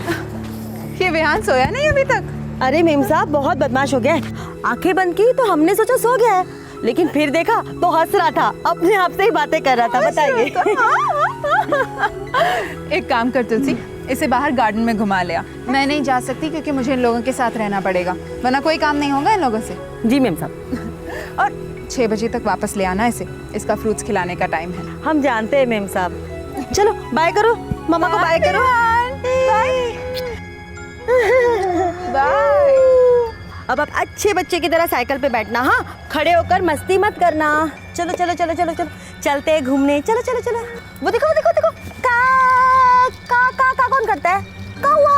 ये विहान सोया नहीं अभी तक? अरे मेम साहब बहुत बदमाश हो गया है। आंखें बंद की तो हमने सोचा सो गया है, लेकिन फिर देखा तो हंस रहा था, अपने आप से ही बातें कर रहा था। बताइए। एक काम कर तुलसी, इसे बाहर गार्डन में घुमा ले आ। मैं नहीं जा सकती क्योंकि मुझे इन लोगों के साथ रहना पड़ेगा, वरना कोई काम नहीं होगा इन लोगों से। जी मेम साहब। और 6 बजे तक वापस ले आना इसे, इसका फ्रूट्स खिलाने का टाइम है। हम जानते हैं मेम साहब। चलो बाय करो, मम्मा को बाय करो। बाय। अब आप अच्छे बच्चे की तरह साइकिल पे बैठना। हाँ, खड़े होकर मस्ती मत करना। चलो चलो चलो चलो चलो चलते हैं घूमने। चलो चलो चलो। वो देखो देखो देखो, का कौन करता है? कौवा।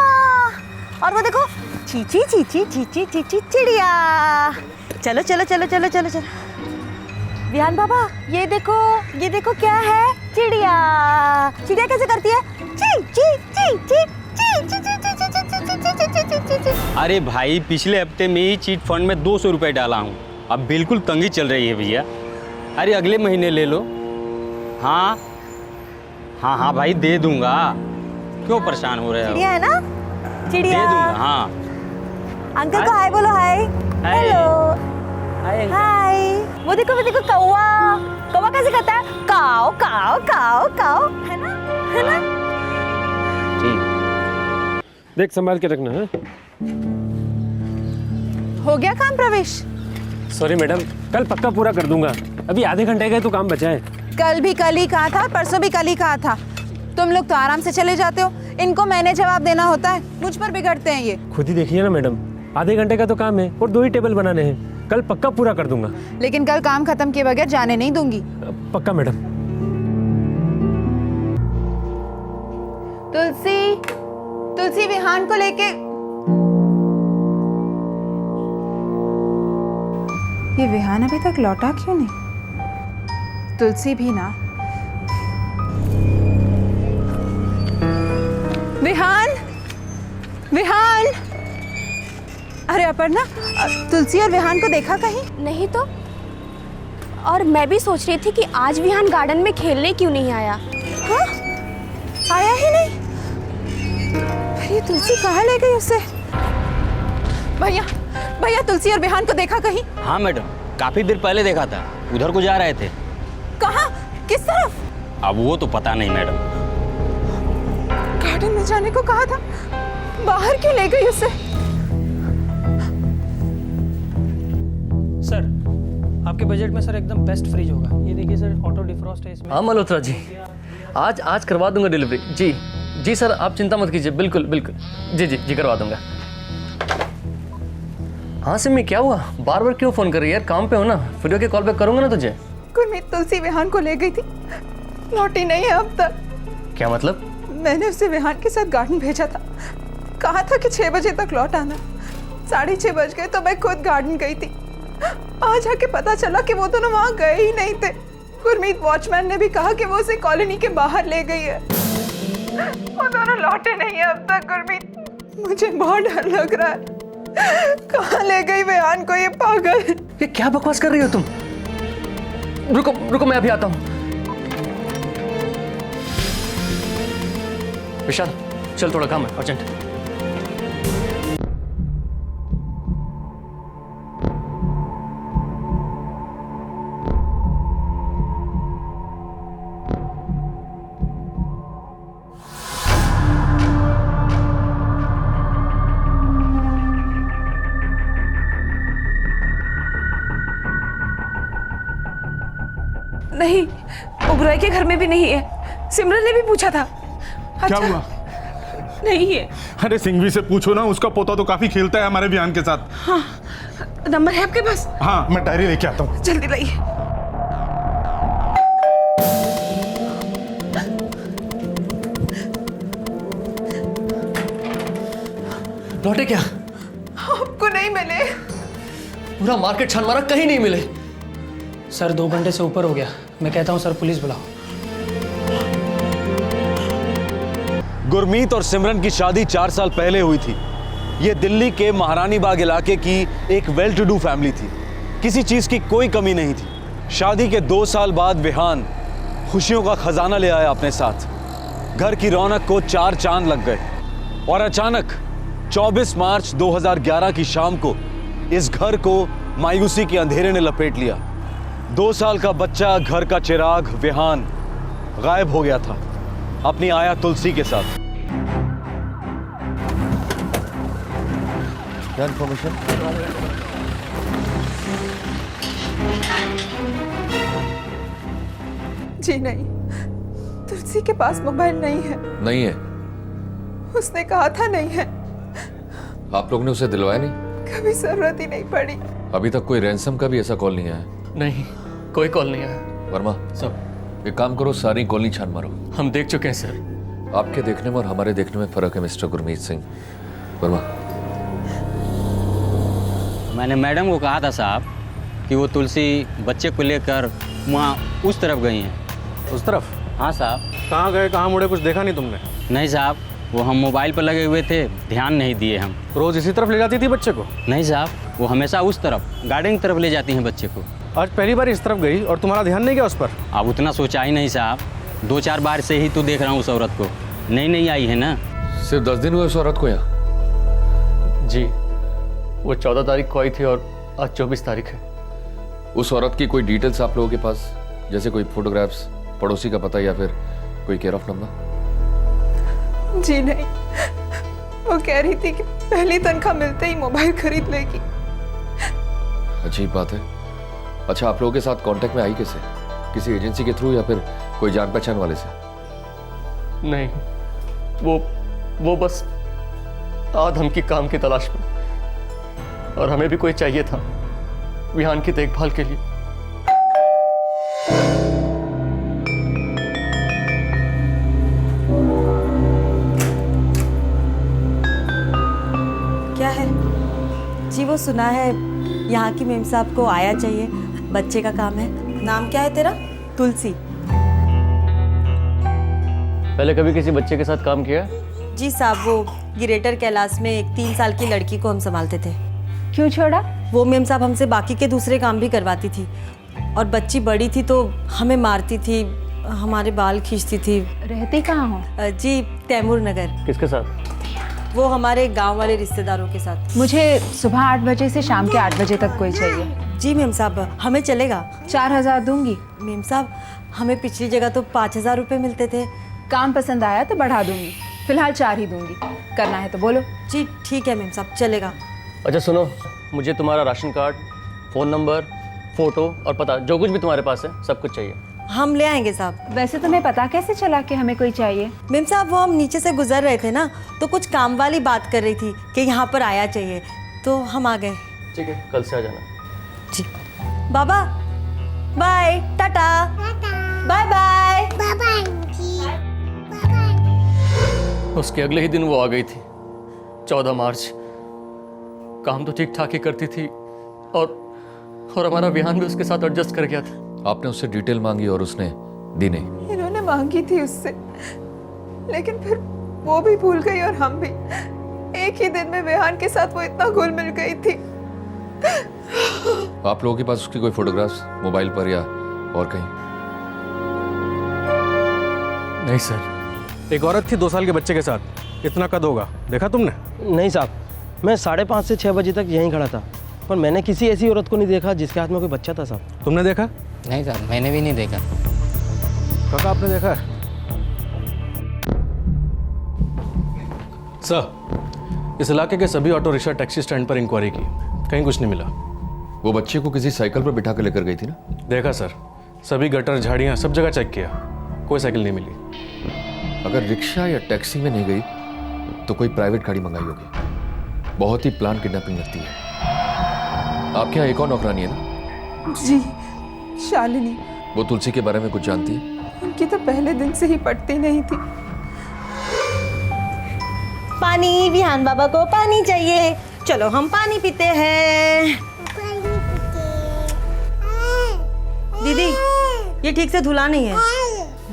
और वो देखो चीची चीची चीची चीची चिड़िया। चलो चलो चलो चलो चलो चलो। विहान बाबा ये देखो क्या है? चिड़िया। चिड़िया कैसे करती है? ची ची ची ची ची ची ची ची ची ची ची ची ची ची। अरे भाई, पिछले हफ्ते में ही चीट फंड में 200 रुपये डाला हूँ, अब बिल्कुल तंगी चल रही है भैया। अरे अगले महीने ले लो। हाँ हाँ हाँ भाई दे दूंगा, क्यों परेशान हो रहे हो? चिड़िया है ना? चिड़िया दे दूंगा। हाँ अंकल को हाय बोलो। हाय। हेलो। हाय। वो देखो कौवा कैसे करता है? काओ काओ काओ काओ। है ना? है ना? देख संभाल के रखना है। हो गया काम प्रवेश? सॉरी मैडम, कल पक्का पूरा कर दूंगा। अभी आधे घंटे का तो काम बचा है। कल भी कल ही कहा था, परसों भी कल ही कहा था। तुम लोग तो आराम से चले जाते हो, इनको मैंने जवाब देना होता है, मुझ पर बिगड़ते हैं ये। खुद ही देखिए ना मैडम, आधे घंटे का तो काम है और 2 ही टेबल बनाने हैं। कल पक्का पूरा कर दूंगा। लेकिन कल काम खत्म किए बगैर जाने नहीं दूंगी। पक्का मैडम। तुलसी विहान को लेके। ये विहान अभी तक लौटा क्यों नहीं? तुलसी भी ना। विहान। अरे अपर्णा, तुलसी और विहान को देखा कहीं? नहीं तो। और मैं भी सोच रही थी कि आज विहान गार्डन में खेलने क्यों नहीं आया। हाँ? आया ही नहीं। अरे ये तुलसी कहाँ ले गई उसे? भैया तुलसी और विहान को देखा कहीं? हाँ मैडम, काफी देर पहले देखा था, उधर को जा रहे थे। कहाँ? किस तरफ? अब वो तो पता नहीं मैडम। गार्डन में जाने को कहा था, बाहर क्यों ले गई उसे? सर आपके बजट में सर एकदम बेस्ट फ्रिज होगा। ये देखिए सर, ऑटो डिफ्रॉस्ट है इसमें। हाँ मल्होत्रा जी, आज करवा दूंगा डिलीवरी। जी सर, आप चिंता मत कीजिए। बिल्कुल जी करवा दूंगा। हाँ सिमी, क्या हुआ? बार बार क्यों फोन कर रही है यार? काम पे हो ना, वीडियो के कॉल बैक करूंगा ना तुझे। गुरमीत तुलसी विहान को ले गई थी, लौटी नहीं है अब तक। क्या मतलब? मैंने उसे विहान के साथ गार्डन भेजा था, कहा था कि 6 बजे तक लौट आना। 6:30 बज गए तो मैं खुद गार्डन गई थी। आज आके पता चला कि वो दोनों वहां गए ही नहीं थे। गुरमीत वॉचमैन ने भी कहा कि वो उसे कॉलोनी के बाहर ले गई है। वो दोनों लौटे नहीं है अब तक। गुरमीत, मुझे बहुत डर लग रहा है। कहाँ ले गई विहान को ये पागल? ये क्या बकवास कर रही हो तुम? रुको मैं अभी आता हूँ। विशाल चल, थोड़ा काम है अर्जेंट। नहीं, उबराई के घर में भी नहीं है। सिमरन ने भी पूछा था। क्या हुआ? नहीं है। अरे सिंघवी से पूछो ना, उसका पोता तो काफी खेलता है हमारे विहान के साथ। हाँ, नंबर है आपके पास? हाँ, मैं डायरी लेके आता हूँ। जल्दी लाइए। लौटे क्या? आपको नहीं मिले? पूरा मार्केट छान मारा, कहीं नहीं मिले। सर 2 घंटे से ऊपर हो गया। मैं कहता हूँ सर पुलिस बुलाओ। गुरमीत और सिमरन की शादी 4 साल पहले हुई थी। ये दिल्ली के महारानी बाग इलाके की एक वेल टू डू फैमिली थी। किसी चीज की कोई कमी नहीं थी। शादी के 2 साल बाद विहान खुशियों का खजाना ले आया अपने साथ। घर की रौनक को 4 चांद लग गए और अचानक 24 मार्च 2011 की शाम को इस घर को मायूसी के अंधेरे ने लपेट लिया। 2 साल का बच्चा, घर का चिराग विहान गायब हो गया था अपनी आया तुलसी के साथ। क्या इन्फॉर्मेशन? जी नहीं, तुलसी के पास मोबाइल नहीं है। नहीं है? उसने कहा था नहीं है। आप लोग ने उसे दिलवाया नहीं? कभी जरूरत ही नहीं पड़ी। अभी तक कोई रैंसम का भी ऐसा कॉल नहीं आया? नहीं, कोई कॉल नहीं आया। वर्मा सब एक काम करो, सारी कॉल छान मारो। हम देख चुके हैं सर। आपके देखने में और हमारे देखने में फर्क है मिस्टर गुरमीत सिंह। वर्मा, मैंने मैडम को कहा था साहब कि वो तुलसी बच्चे को लेकर वहाँ उस तरफ गई हैं। उस तरफ? हाँ साहब। कहाँ गए, कहाँ मुड़े, कुछ देखा नहीं तुमने? नहीं साहब, वो हम मोबाइल पर लगे हुए थे, ध्यान नहीं दिए हम। रोज इसी तरफ ले जाती थी बच्चे को? नहीं साहब, वो हमेशा उस तरफ गार्डन की तरफ ले जाती हैं बच्चे को। आज पहली बार इस तरफ गई और तुम्हारा ध्यान नहीं गया उस पर? अब उतना सोचा ही नहीं साहब, 2-4 बार से ही तो देख रहा हूँ उस औरत को। नहीं आई है ना। सिर्फ 10 दिन हुए उस औरत को यहाँ? जी, वो 14 तारीख को आई थी और आज 24 तारीख है। उस औरत की कोई डिटेल्स आप लोगों के पास, जैसे कोई फोटोग्राफ्स, पड़ोसी का पता या फिर कोई केयर ऑफ नंबर? जी नहीं, वो कह रही थी कि पहली तनख्वाह मिलते ही मोबाइल खरीद लेगी। अजीब बात है। अच्छा, आप लोगों के साथ कांटेक्ट में आई कैसे? किसी एजेंसी के थ्रू या फिर कोई जान पहचान वाले से? नहीं, वो बस आज हम की काम की तलाश में, और हमें भी कोई चाहिए था विहान की देखभाल के लिए। क्या है जी? वो सुना है यहाँ की मेम साहब को आया चाहिए, बच्चे का काम है। नाम क्या है तेरा? तुलसी। पहले कभी किसी बच्चे के साथ काम किया? जी साहब, वो गिरेटर कैलाश में एक 3 साल की लड़की को हम संभालते थे। क्यों छोड़ा? वो मेम साहब हमसे बाकी के दूसरे काम भी करवाती थी, और बच्ची बड़ी थी तो हमें मारती थी, हमारे बाल खींचती थी। रहती कहाँ हो? जी, तैमूर नगर। किसके साथ? वो हमारे गांव वाले रिश्तेदारों के साथ। मुझे सुबह 8 बजे से शाम के 8 बजे तक कोई चाहिए। जी मेम साहब, हमें चलेगा। 4000 दूंगी। मेम साहब, हमें पिछली जगह तो 5000 रुपये मिलते थे। काम पसंद आया तो बढ़ा दूंगी, फिलहाल 4 ही दूंगी। करना है तो बोलो। जी ठीक है मेम साहब, चलेगा। अच्छा सुनो, मुझे तुम्हारा ration card, phone number, photo और पता, जो कुछ भी तुम्हारे पास है सब कुछ चाहिए। हम ले आएंगे साहब। वैसे तुम्हें पता कैसे चला कि हमें कोई चाहिए? मेम साहब, वो हम नीचे से गुजर रहे थे ना, तो कुछ काम वाली बात कर रही थी कि यहाँ पर आया चाहिए, तो हम आ गए। ठीक है, कल से आ जाना। जी बाबा, बाय, टाटा, बाय बाय। उसके अगले ही दिन वो आ गई थी, 14 मार्च। काम तो ठीक ठाक ही करती थी और हमारा विहान भी उसके साथ एडजस्ट कर गया था। आपने उससे डिटेल मांगी और उसने दी नहीं? इन्होंने मांगी थी उससे, लेकिन फिर वो भी भूल गई और हम भी। एक ही दिन में विहान के साथ वो इतना घुल मिल गई थी। आप लोगों के पास उसकी कोई फोटोग्राफ्स मोबाइल पर या और कहीं? नहीं सर। एक औरत थी 2 साल के बच्चे के साथ, इतना कद होगा, देखा तुमने? नहीं साहब, मैं 5:30 से 6 बजे तक यहीं खड़ा था, पर मैंने किसी ऐसी औरत को नहीं देखा जिसके हाथ में कोई बच्चा था साहब। तुमने देखा? नहीं साहब, मैंने भी नहीं देखा। काका आपने देखा? सर, इस इलाके के सभी ऑटो रिक्शा टैक्सी स्टैंड पर इंक्वायरी की, कहीं कुछ नहीं मिला। वो बच्चे को किसी साइकिल पर बिठा कर लेकर गई थी ना? देखा सर, सभी गटर, झाड़ियाँ सब जगह चेक किया, कोई साइकिल नहीं मिली। अगर रिक्शा या टैक्सी में नहीं गई तो कोई प्राइवेट गाड़ी मंगाई होगी। बहुत ही प्लान किडनैपिंग लगती है। आपके यहाँ एक और नौकरानी है ना? जी, शालिनी। वो तुलसी के बारे में कुछ जानती है? उनकी तो पहले दिन से ही पटती नहीं थी। पानी, विहान बाबा को पानी चाहिए। चलो हम पानी पीते हैं। दीदी ये ठीक से धुला नहीं है।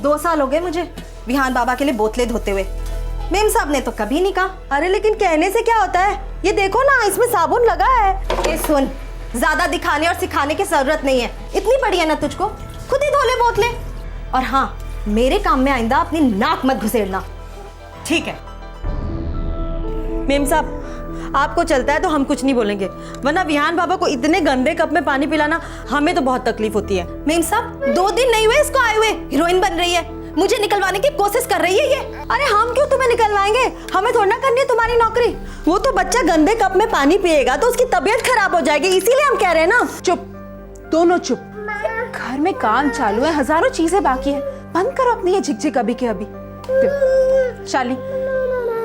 2 साल हो गए मुझे विहान बाबा के लिए बोतलें धोते हुए। मेम साहब ने तो कभी नहीं कहा। अरे लेकिन कहने से क्या होता है, ये देखो ना इसमें साबुन लगा है। ये सुन, ज्यादा दिखाने और सिखाने की जरूरत नहीं है, इतनी बड़ी है ना तुझको, खुद ही धो ले बोतलें। और हाँ, मेरे काम में आइंदा अपनी नाक मत घुसेड़ना, ठीक है? मेम साहब आपको चलता है तो हम कुछ नहीं बोलेंगे, वरना विहान बाबा को इतने गंदे कप में पानी पिलाना हमें तो बहुत तकलीफ होती है। मेम साहब 2 दिन नहीं हुए इसको आए हुए, हीरोइन बन रही है, मुझे निकलवाने की कोशिश कर रही है ये। अरे हम क्यों तुम्हें निकलवाएंगे, हमें थोड़ा ना करनी है तुम्हारी नौकरी। वो तो बच्चा गंदे कप में पानी पिएगा तो उसकी तबीयत खराब हो जाएगी, इसीलिए हम कह रहे हैं ना। चुप, दोनों चुप। घर में काम चालू है, हजारों चीजें बाकी है, बंद करो अपनी ये झिकझिक अभी के अभी। शाली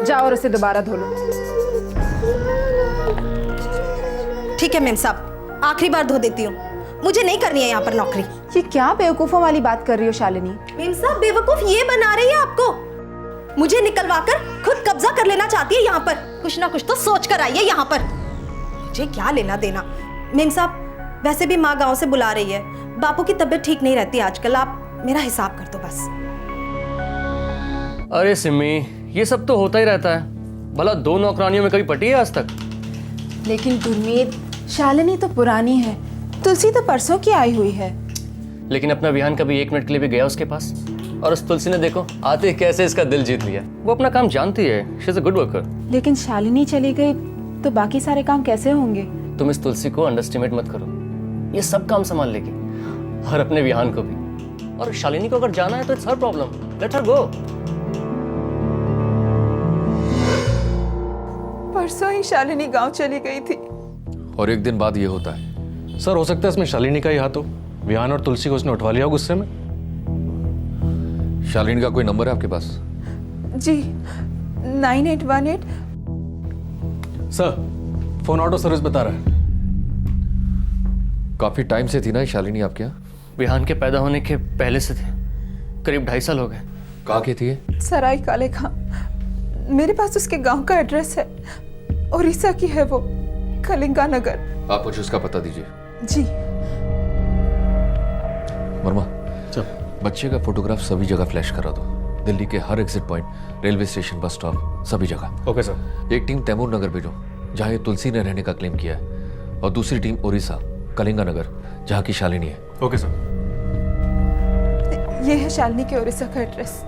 जाओ और उसे दोबारा धो लो। ठीक है मेम साहब, आखिरी बार धो देती हूँ, मुझे नहीं करनी है यहाँ पर नौकरी। ये क्या बेवकूफों वाली बात कर रही हो शालिनी? मेम साहब बेवकूफ ये बना रही है आपको, मुझे निकलवाकर खुद कब्जा कर लेना चाहती है यहाँ पर। कुछ ना कुछ तो सोच कर आई है यहाँ पर, मुझे क्या लेना देना। मेम साहब वैसे भी माँ गांव से बुला रही है, बापू की तबीयत ठीक नहीं रहती आजकल, आप मेरा हिसाब कर दो बस। अरे सिमी, ये सब तो होता ही रहता है, भला 2 नौकरानियों में कभी पटी है आज तक? लेकिन गुरमीत, शालिनी तो पुरानी है, तुलसी तो परसों की आई हुई है। लेकिन अपना विहान कभी 1 मिनट के लिए भी गया उसके पास? और उस तुलसी ने देखो आते ही कैसे इसका दिल जीत लिया। वो अपना काम जानती है, she is a good worker. लेकिन शालिनी चली गई तो बाकी सारे काम कैसे होंगे? तुम इस तुलसी को अंडरस्टिमेट मत करो, ये सब काम संभाल लेगी, और अपने विहान को भी। और शालिनी को अगर जाना है तो it's her problem, let her go. परसों ही शालिनी गांव चली गई थी। और एक दिन बाद ये होता है। सर हो सकता है इसमें शालिनी का ही हाथ हो, विहान और तुलसी को उसने उठवा लिया गुस्से में। शालिनी का कोई नंबर है आपके पास? जी 9818। सर फोन ऑटो सर्विस बता रहा है। काफी टाइम से थी ना शालिनी आपके यहाँ? विहान के पैदा होने के पहले से थे, करीब 2.5 साल हो गए। कहाँ की थी ये? सराय काले खां, मेरे पास उसके गांव का एड्रेस है, उड़ीसा की है वो, कलिंगा नगर। आप मुझे उसका पता दीजिए। जी। वर्मा, बच्चे का फोटोग्राफ सभी जगह फ्लैश करा दो, दिल्ली के हर exit point, railway station, bus stop, सभी जगह। Okay sir. एक टीम तैमूर नगर भेजो जहाँ ये तुलसी ने रहने का क्लेम किया है, और दूसरी टीम उड़ीसा, कलिंगा नगर, जहाँ की शालिनी है। Okay sir. ये है शालिनी के उड़ीसा का एड्रेस।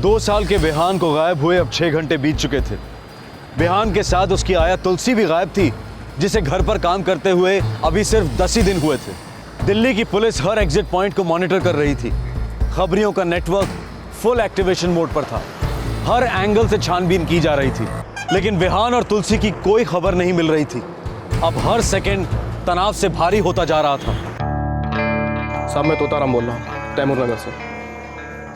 दो साल के विहान को गायब हुए अब 6 घंटे बीत चुके थे। विहान के साथ उसकी आया तुलसी भी गायब थी, जिसे घर पर काम करते हुए अभी सिर्फ 10 ही दिन हुए थे। दिल्ली की पुलिस हर एग्जिट पॉइंट को मॉनिटर कर रही थी, खबरियों का नेटवर्क फुल एक्टिवेशन मोड पर था, हर एंगल से छानबीन की जा रही थी, लेकिन विहान और तुलसी की कोई खबर नहीं मिल रही थी। अब हर सेकेंड तनाव से भारी होता जा रहा था। साहब मैं तोताराम बोल रहा हूँ, तैमूर नगर से।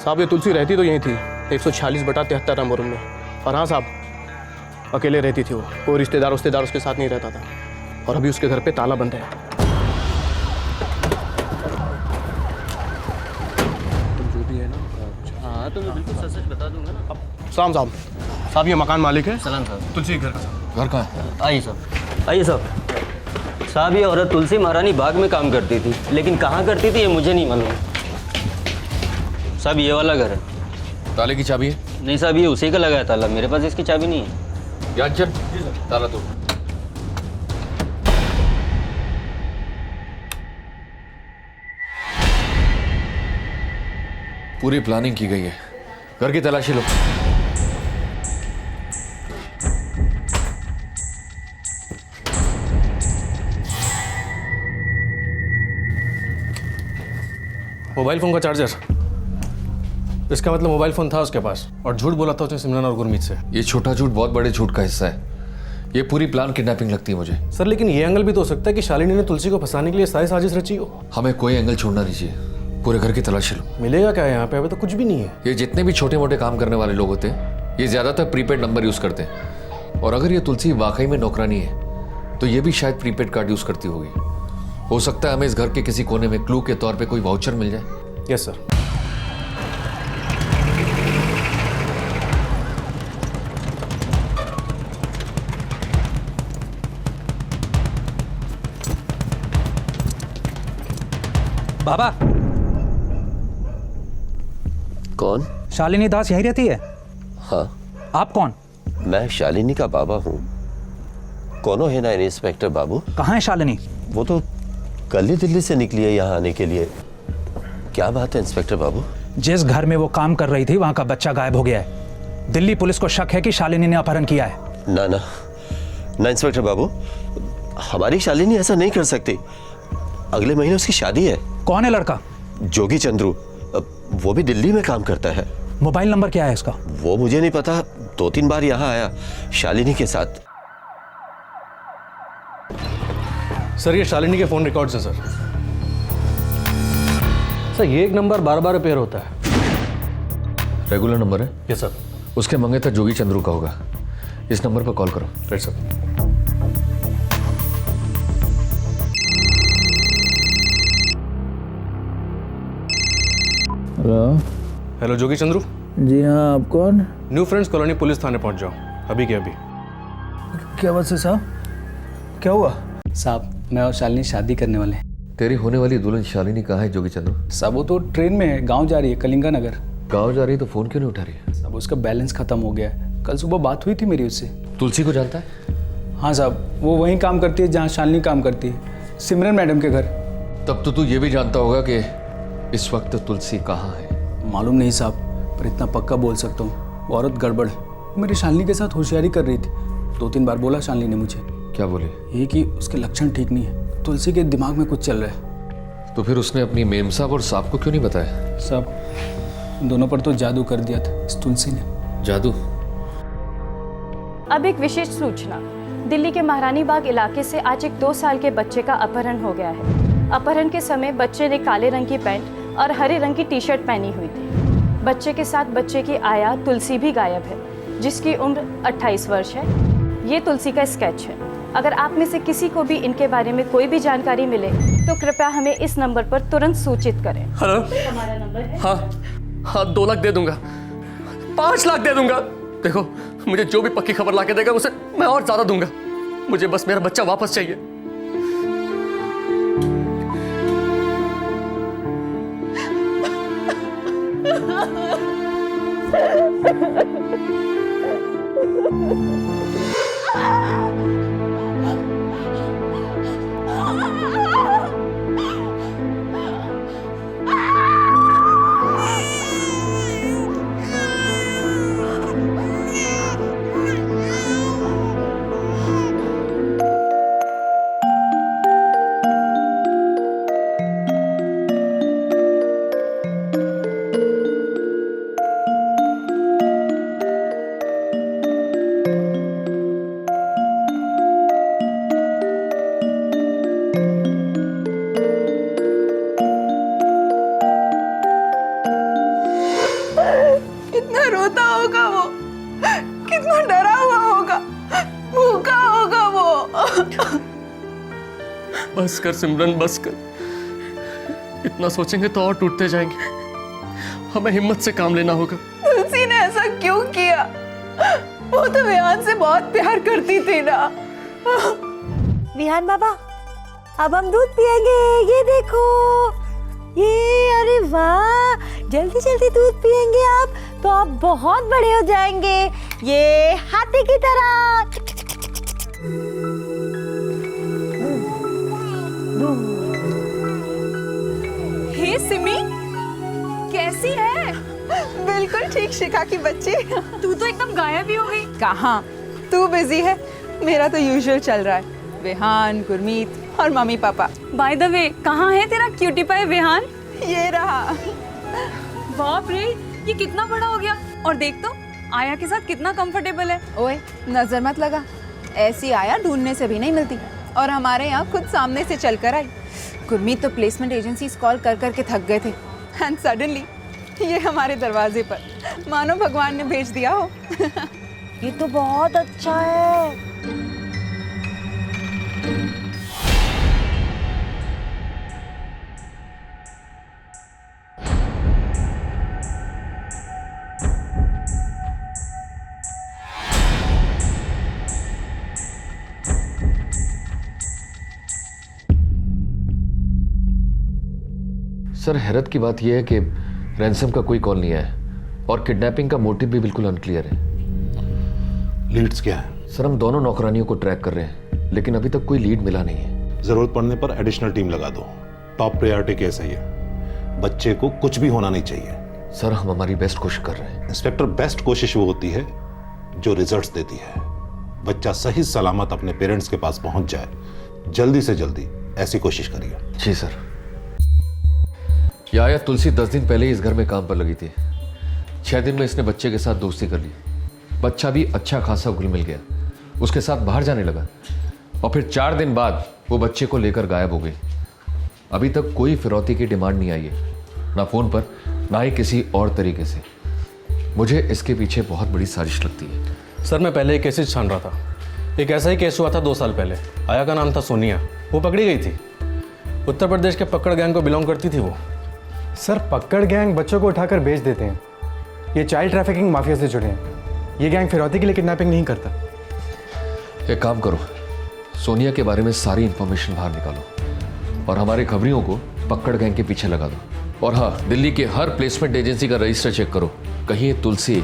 साहब ये तुलसी रहती तो यहीं थी, 146/73 नंबर रूम में। और हाँ साहब, अकेले रहती थी वो, कोई रिश्तेदार उसके साथ नहीं रहता था, और अभी उसके घर पे ताला बंद है। जो भी है ना, हाँ तो मैं बिल्कुल सच बता दूंगा ना। अब साहब ये मकान मालिक है। सलाम साहब। तुलसी के घर का। घर कहाँ है? आइए साहब, आइए साहब। साहब ये औरत तुलसी महारानी बाग में काम करती थी, लेकिन कहाँ करती थी ये मुझे नहीं मालूम। साहब ये वाला घर है। ताले की चाबी है? नहीं साहब ये उसी का लगा है ताला, मेरे पास इसकी चाबी नहीं है। याद चल, ताला तोड़। पूरी प्लानिंग की गई है, घर की तलाशी लो। मोबाइल फोन का चार्जर, इसका मतलब मोबाइल फोन था उसके पास, और झूठ बोला था उसने सिमरन और गुरमीत से। ये छोटा झूठ बहुत बड़े झूठ का हिस्सा है। ये पूरी प्लान किडनैपिंग लगती है मुझे। सर लेकिन ये एंगल भी तो हो सकता है कि शालिनी ने तुलसी को फंसाने के लिए सारी साजिश रची हो। हमें कोई एंगल छोड़ना नहीं चाहिए, पूरे घर की तलाशी लो। मिलेगा क्या यहाँ पे? अभी तो कुछ भी नहीं है। ये जितने भी छोटे मोटे काम करने वाले लोग होते हैं ये ज्यादातर प्रीपेड नंबर यूज करते हैं, और अगर ये तुलसी वाकई में नौकरानी है तो ये भी शायद प्रीपेड कार्ड यूज करती होगी। हो सकता है हमें इस घर के किसी कोने में क्लू के तौर पे कोई वाउचर मिल जाए। Yes sir. बाबा, कौन? शालिनी दास यहीं रहती है? हाँ। आप कौन? मैं शालिनी का बाबा हूँ। कौन है ना इंस्पेक्टर बाबू? कहाँ है शालिनी? वो तो कल ही दिल्ली से निकली है यहाँ आने के लिए। क्या बात है इंस्पेक्टर बाबू? जिस घर में वो काम कर रही थी वहाँ का बच्चा गायब हो गया है। दिल्ली पुलिस को शक है कि शालिनी ने अपहरण किया है। ना ना ना इंस्पेक्टर बाबू, हमारी शालिनी ऐसा नहीं कर सकती। अगले महीने उसकी शादी है। कौन है लड़का? जोगी चंद्रू, वो भी दिल्ली में काम करता है। मोबाइल नंबर क्या है उसका? वो मुझे नहीं पता, 2-3 बार यहाँ आया शालिनी के साथ। सर ये शालिनी के फोन रिकॉर्ड्स हैं सर। सर ये एक नंबर बार बार रिपेयर होता है। रेगुलर नंबर है? Yes sir. उसके मंगेतर जोगी चंद्रू का होगा। इस नंबर पर कॉल करो। Right sir. हेलो। हेलो जोगी चंद्रू। जी हाँ, आप कौन? न्यू फ्रेंड्स कॉलोनी पुलिस थाने पहुंच जाओ अभी के अभी। क्या बात है साहब? क्या हुआ? साहब मैं और शालिनी शादी करने वाले हैं। तेरी होने वाली दुल्हन शालिनी कहाँ है जोगी चंद्रू? साहब वो तो ट्रेन में है, गांव जा रही है, कलिंगा नगर। गाँव जा रही है तो फोन क्यों नहीं उठा रही है? साहब उसका बैलेंस खत्म हो गया है। कल सुबह बात हुई थी मेरी उससे। तुलसी को जानता है? हाँ साहब, वो वहीं काम करती है जहाँ शालिनी काम करती है, सिमरन मैडम के घर। तब तो तू ये भी जानता होगा कि इस वक्त तुलसी कहाँ है? मालूम नहीं साहब, पर इतना पक्का बोल सकता हूँ, वो औरत गड़बड़ है। मेरी शालिनी के साथ होशियारी कर रही थी। 2-3 बार बोला शालिनी ने मुझे। क्या बोले? ये कि उसके लक्षण ठीक नहीं है, तुलसी के दिमाग में कुछ चल रहा है। तो फिर उसने अपनी मेम साहब और साहब को क्यों नहीं बताया? साहब दोनों पर तो जादू कर दिया था इस तुलसी ने। जादू? अब एक विशेष सूचना। दिल्ली के महारानी बाग इलाके से आज एक 2 साल के बच्चे का अपहरण हो गया है। अपहरण के समय बच्चे ने काले रंग की पैंट और हरे रंग की टी-शर्ट पहनी हुई थी। बच्चे के साथ बच्चे की आया तुलसी भी गायब है, जिसकी उम्र 28 वर्ष है। ये तुलसी का स्केच है। अगर आप में से किसी को भी इनके बारे में कोई भी जानकारी मिले तो कृपया हमें इस नंबर पर तुरंत सूचित करें। हेलो। हमारा नंबर है। हाँ 2 लाख दे दूंगा, 5 लाख दे दूंगा। देखो मुझे जो भी पक्की खबर लाके देगा उसे मैं और ज्यादा दूंगा। मुझे बस मेरा बच्चा वापस चाहिए। कितना रोता होगा वो, कितना डरा हुआ होगा, भूखा होगा वो। बस कर सिमरन, बस कर। इतना सोचेंगे तो और टूटते जाएंगे। हमें हिम्मत से काम लेना होगा। तुलसी ने ऐसा क्यों किया? वो तो विहान से बहुत प्यार करती थी ना। विहान बाबा, अब हम दूध पिएंगे। ये देखो, ये अरे वाह, जल्दी जल्दी दूध पिएंगे आप तो आप बहुत बड़े हो जाएंगे, ये हाथी की तरह। हे सिमी, कैसी है? बिल्कुल ठीक शिखा की बच्ची। तू तो एकदम गायब ही हो गई। कहाँ? तू बिजी है, मेरा तो यूजुअल चल रहा है। विहान, गुरमीत और mummy papa. By the way, कहाँ है तेरा क्यूटी पाई विहान? ये रहा। बाप रे, ये कितना बड़ा हो गया। और देख तो आया के साथ कितना कंफर्टेबल है। ओए नजर मत लगा, ऐसी आया ढूंढने से भी नहीं मिलती, और हमारे यहाँ खुद सामने से चलकर आई। गुरमीत तो प्लेसमेंट एजेंसी कॉल कर करके थक गए थे, एंड सडनली ये हमारे दरवाजे पर, मानो भगवान ने भेज दिया हो। ये तो बहुत अच्छा है। सर हैरत की बात यह है कि रैंसम का कोई कॉल नहीं आया और किडनैपिंग का मोटिव भी बिल्कुल अनक्लियर है। लीड्स क्या है? सर हम दोनों नौकरानियों को ट्रैक कर रहे हैं, लेकिन अभी तक कोई लीड मिला नहीं है। जरूरत पड़ने पर एडिशनल टीम लगा दो। टॉप प्रायोरिटी केस है ये। बच्चे को कुछ भी होना नहीं चाहिए। सर हम हमारी बेस्ट कोशिश कर रहे हैं। इंस्पेक्टर, बेस्ट कोशिश वो होती है जो रिजल्ट्स देती है। बच्चा सही सलामत अपने पेरेंट्स के पास पहुंच जाए, जल्दी से जल्दी ऐसी कोशिश करिए। जी सर। या तुलसी 10 दिन पहले ही इस घर में काम पर लगी थी। 6 दिन में इसने बच्चे के साथ दोस्ती कर ली। बच्चा भी अच्छा खासा घुल मिल गया, उसके साथ बाहर जाने लगा और फिर 4 दिन बाद वो बच्चे को लेकर गायब हो गई। अभी तक कोई फिरौती की डिमांड नहीं आई है, ना फोन पर ना ही किसी और तरीके से। मुझे इसके पीछे बहुत बड़ी साजिश लगती है। सर मैं पहले एक केस छान रहा था। एक ऐसा ही केस हुआ था 2 साल पहले। आया का नाम था सोनिया, वो पकड़ी गई थी। उत्तर प्रदेश के पकड़ गैंग को बिलोंग करती थी वो। सर पक्कड़ गैंग बच्चों को उठाकर बेच देते हैं। ये चाइल्ड ट्रैफिकिंग माफिया से जुड़े हैं। ये गैंग फिरौती के लिए किडनैपिंग नहीं करता। एक काम करो, सोनिया के बारे में सारी इंफॉर्मेशन बाहर निकालो और हमारे खबरियों को पक्कड़ गैंग के पीछे लगा दो। और हाँ, दिल्ली के हर प्लेसमेंट एजेंसी का रजिस्टर चेक करो, कहीं ये तुलसी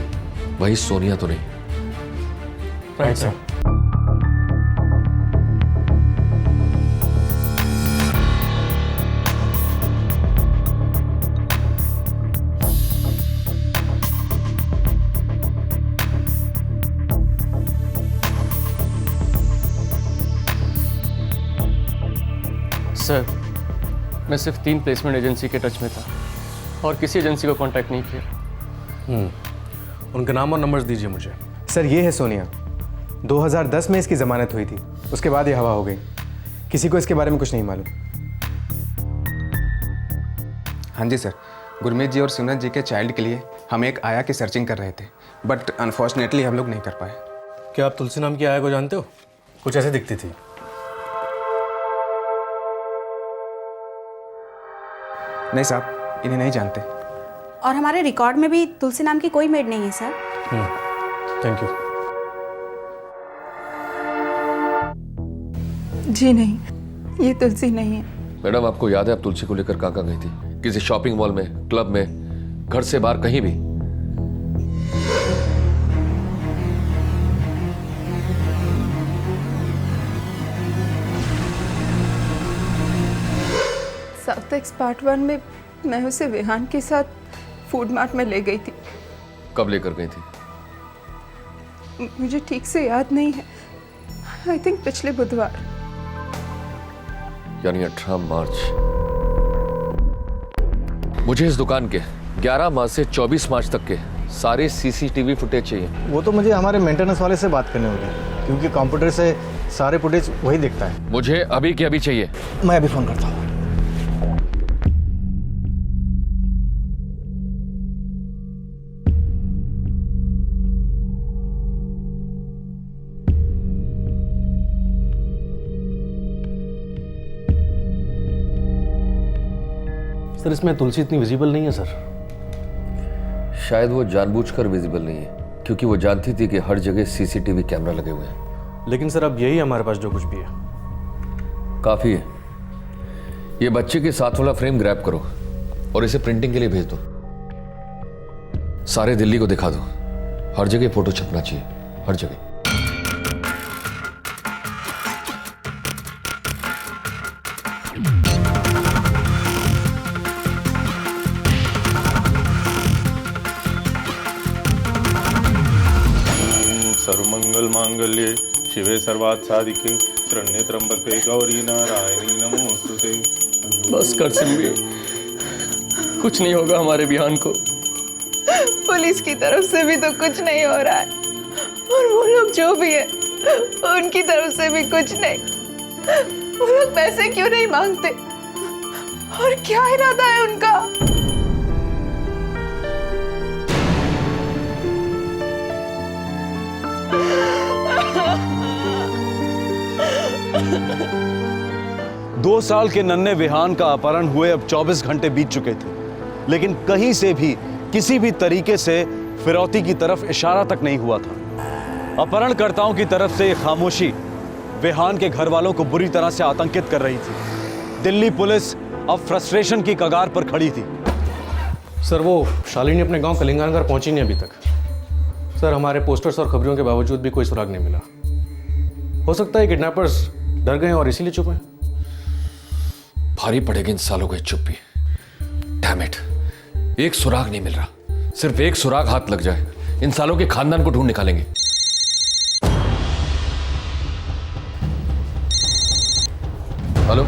वही सोनिया तो नहीं। Right sir. सर मैं सिर्फ 3 प्लेसमेंट एजेंसी के टच में था और किसी एजेंसी को कांटेक्ट नहीं किया। उनके नाम और नंबर्स दीजिए मुझे। सर ये है सोनिया। 2010 में इसकी जमानत हुई थी, उसके बाद ये हवा हो गई। किसी को इसके बारे में कुछ नहीं मालूम। हाँ जी सर, गुरमीत जी और सिमरन जी के चाइल्ड के लिए हम एक आया की सर्चिंग कर रहे थे, बट अनफॉर्चुनेटली हम लोग नहीं कर पाए। क्या आप तुलसी नाम की आया को जानते हो? कुछ ऐसे दिखती थी। नहीं साहब, इन्हें नहीं जानते। और हमारे रिकॉर्ड में भी तुलसी नाम की कोई मेड नहीं है सर। Thank you. जी नहीं, ये तुलसी नहीं है। मैडम आपको याद है आप तुलसी को लेकर कहाँ गई थी? किसी शॉपिंग मॉल में, क्लब में, घर से बाहर कहीं भी? साउथ एक्स पार्ट 1 में मैं उसे विहान के साथ फूड मार्ट में ले गई थी। कब लेकर गई थी? मुझे ठीक से याद नहीं है। आई थिंक पिछले बुधवार, यानी 18 मार्च। मुझे इस दुकान के 11 मार्च से 24 मार्च तक के सारे सीसीटीवी फुटेज चाहिए। वो तो मुझे हमारे मेंटेनेंस वाले से बात करनी होगी, क्योंकि कंप्यूटर से सारे फुटेज वही देखता है। मुझे अभी के अभी चाहिए। मैं अभी फोन करता हूँ। सर इसमें तुलसी इतनी विजिबल नहीं है सर। शायद वो जानबूझकर विजिबल नहीं है, क्योंकि वो जानती थी कि हर जगह सीसीटीवी कैमरा लगे हुए हैं। लेकिन सर अब यही हमारे पास जो कुछ भी है काफी है। ये बच्चे के साथ वाला फ्रेम ग्रैब करो और इसे प्रिंटिंग के लिए भेज दो। सारे दिल्ली को दिखा दो। हर जगह फोटो छपना चाहिए, हर जगह। सर्वमंगल मांगल्ये शिवे सर्वार्थ साधिके शरण्ये त्र्यंबके गौरी नारायणी नमोस्तुते। बस कर सिम्बी, कुछ नहीं होगा हमारे बिहान को। पुलिस की तरफ से भी तो कुछ नहीं हो रहा है, और वो लोग जो भी है उनकी तरफ से भी कुछ नहीं। वो लोग पैसे क्यों नहीं मांगते और क्या इरादा है उनका? दो साल के नन्हे विहान का अपहरण हुए अब 24 घंटे बीत चुके थे, लेकिन कहीं से भी किसी भी तरीके से फिरौती की तरफ इशारा तक नहीं हुआ था। अपहरणकर्ताओं की तरफ से यह खामोशी विहान के घर वालों को बुरी तरह से आतंकित कर रही थी। दिल्ली पुलिस अब फ्रस्ट्रेशन की कगार पर खड़ी थी। सर, वो शालिनी अपने गांव कलिंगानगर पहुंची नहीं अभी तक। सर, हमारे पोस्टर्स और खबरों के बावजूद भी कोई सुराग नहीं मिला। हो सकता है किडनैपर्स डर गए और इसीलिए चुप हैं। भारी पड़ेगी इन सालों को चुप्पी। डैम इट, एक सुराग नहीं मिल रहा। सिर्फ एक सुराग हाथ लग जाए, इन सालों के खानदान को ढूंढ निकालेंगे। हेलो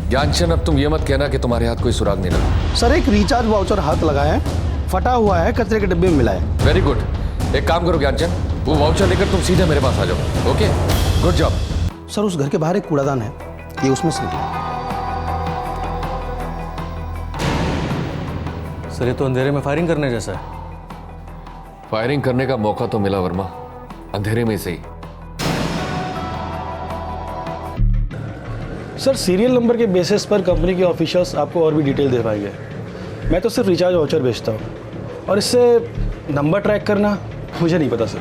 ज्ञानचंद, अब तुम ये मत कहना कि तुम्हारे हाथ कोई सुराग नहीं लगा। सर, एक रिचार्ज वाउचर हाथ लगा है, फटा हुआ है, कचरे के डिब्बे में मिला है। Very good. एक काम करो ज्ञानचंद, वो वाउचर लेकर तुम सीधे मेरे पास आ जाओ। Okay, good job. सर, उस घर के बाहर एक कूड़ादान है, ये उसमें से निकला। सर, ये तो अंधेरे में फायरिंग करने जैसा है। फायरिंग करने का मौका तो मिला वर्मा, अंधेरे में से ही। सर, सीरियल नंबर के बेसिस पर कंपनी के ऑफिशियल्स आपको और भी डिटेल दे पाएंगे। मैं तो सिर्फ रिचार्ज वाउचर बेचता हूँ, और इससे नंबर ट्रैक करना मुझे नहीं पता। सर,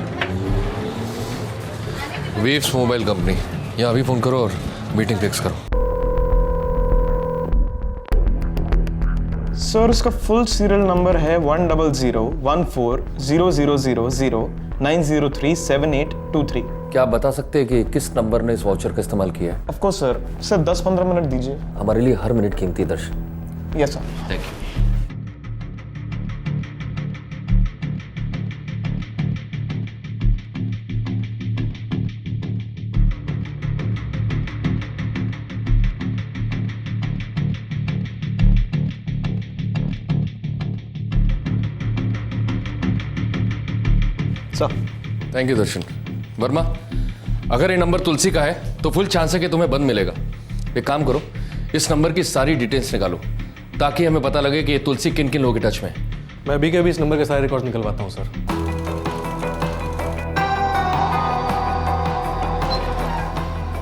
वेव्स मोबाइल कंपनी, यहाँ अभी फोन करो और मीटिंग फिक्स करो। सर, उसका फुल सीरियल नंबर है 100140000903783। क्या आप बता सकते हैं कि किस नंबर ने इस वाउचर का इस्तेमाल किया है? ऑफ कोर्स सर, सिर्फ 10-15 मिनट दीजिए। हमारे लिए हर मिनट कीमती है Darshan. Yes sir. Thank you. Thank you Darshan. Verma, अगर ये नंबर तुलसी का है तो फुल चांस है कि तुम्हें बंद मिलेगा। एक काम करो, इस नंबर की सारी डिटेल्स निकालो ताकि हमें पता लगे कि ये तुलसी किन किन लोगों के टच में है। मैं अभी के अभी इस नंबर के सारे रिकॉर्ड्स निकलवाता हूँ सर।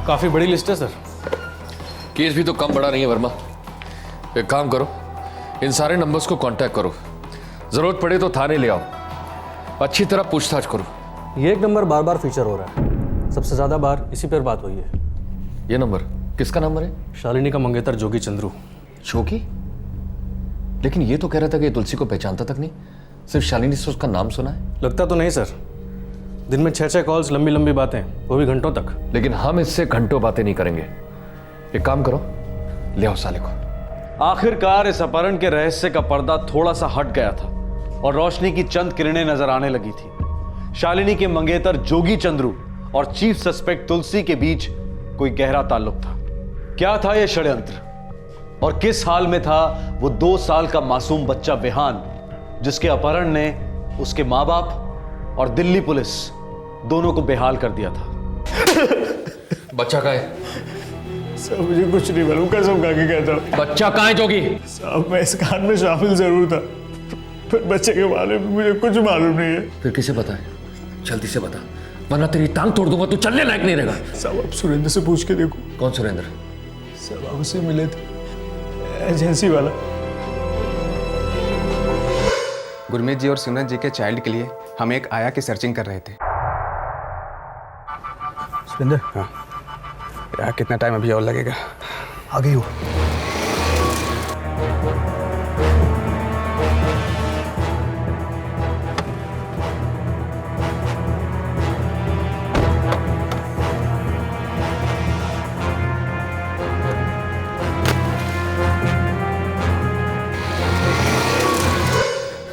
काफी बड़ी लिस्ट है सर। केस भी तो कम बड़ा नहीं है वर्मा। एक काम करो, इन सारे नंबर्स को कांटेक्ट करो, जरूरत पड़े तो थाने ले आओ, अच्छी तरह पूछताछ करो। ये एक नंबर बार बार फीचर हो रहा है, सबसे ज्यादा बार इसी पर बात हुई है। ये नंबर किसका नंबर है? शालिनी का मंगेतर जोगी चंद्रू। जोगी? लेकिन ये तो कह रहा था कि तुलसी को पहचानता तक नहीं, सिर्फ शालिनी से उसका नाम सुना है। लगता तो नहीं सर, दिन में 6-6 कॉल्स, लंबी लंबी बातें, वो भी घंटों तक। लेकिन हम इससे घंटों बातें नहीं करेंगे। एक काम करो, ले आओ साले को। आखिरकार इस अपहरण के रहस्य का पर्दा थोड़ा सा हट गया था और रोशनी की चंद किरणें नजर आने लगी थी। शालिनी के मंगेतर जोगी चंद्रू और चीफ सस्पेक्ट तुलसी के बीच कोई गहरा ताल्लुक था। क्या था यह षड्यंत्र और किस हाल में था वो 2 साल का मासूम बच्चा विहान, जिसके अपहरण ने उसके मां बाप और दिल्ली पुलिस दोनों को बेहाल कर दिया था। बच्चा कहाँ है? सर, मुझे कुछ नहीं मालूम, कसम खा के कहता हूं। बच्चा कहाँ है जोगी? साहब, मैं इस कांड में शामिल जरूर था, पर बच्चे के बारे में मुझे कुछ मालूम नहीं है। फिर किसे पता है? जल्दी से बता, वरना तेरी टांग तोड़ दूंगा, तू चलने लायक नहीं रहेगा। साहब, आप सुरेंद्र से पूछ के देखो। कौन सुरेंद्र? साहब, आप उससे मिले थे, एजेंसी वाला। गुरमीत जी और सिमरन जी के चाइल्ड के लिए हम एक आया की सर्चिंग कर रहे थे। सुरेंद्र? हाँ यार, कितना टाइम अभी और लगेगा? आ गई हो।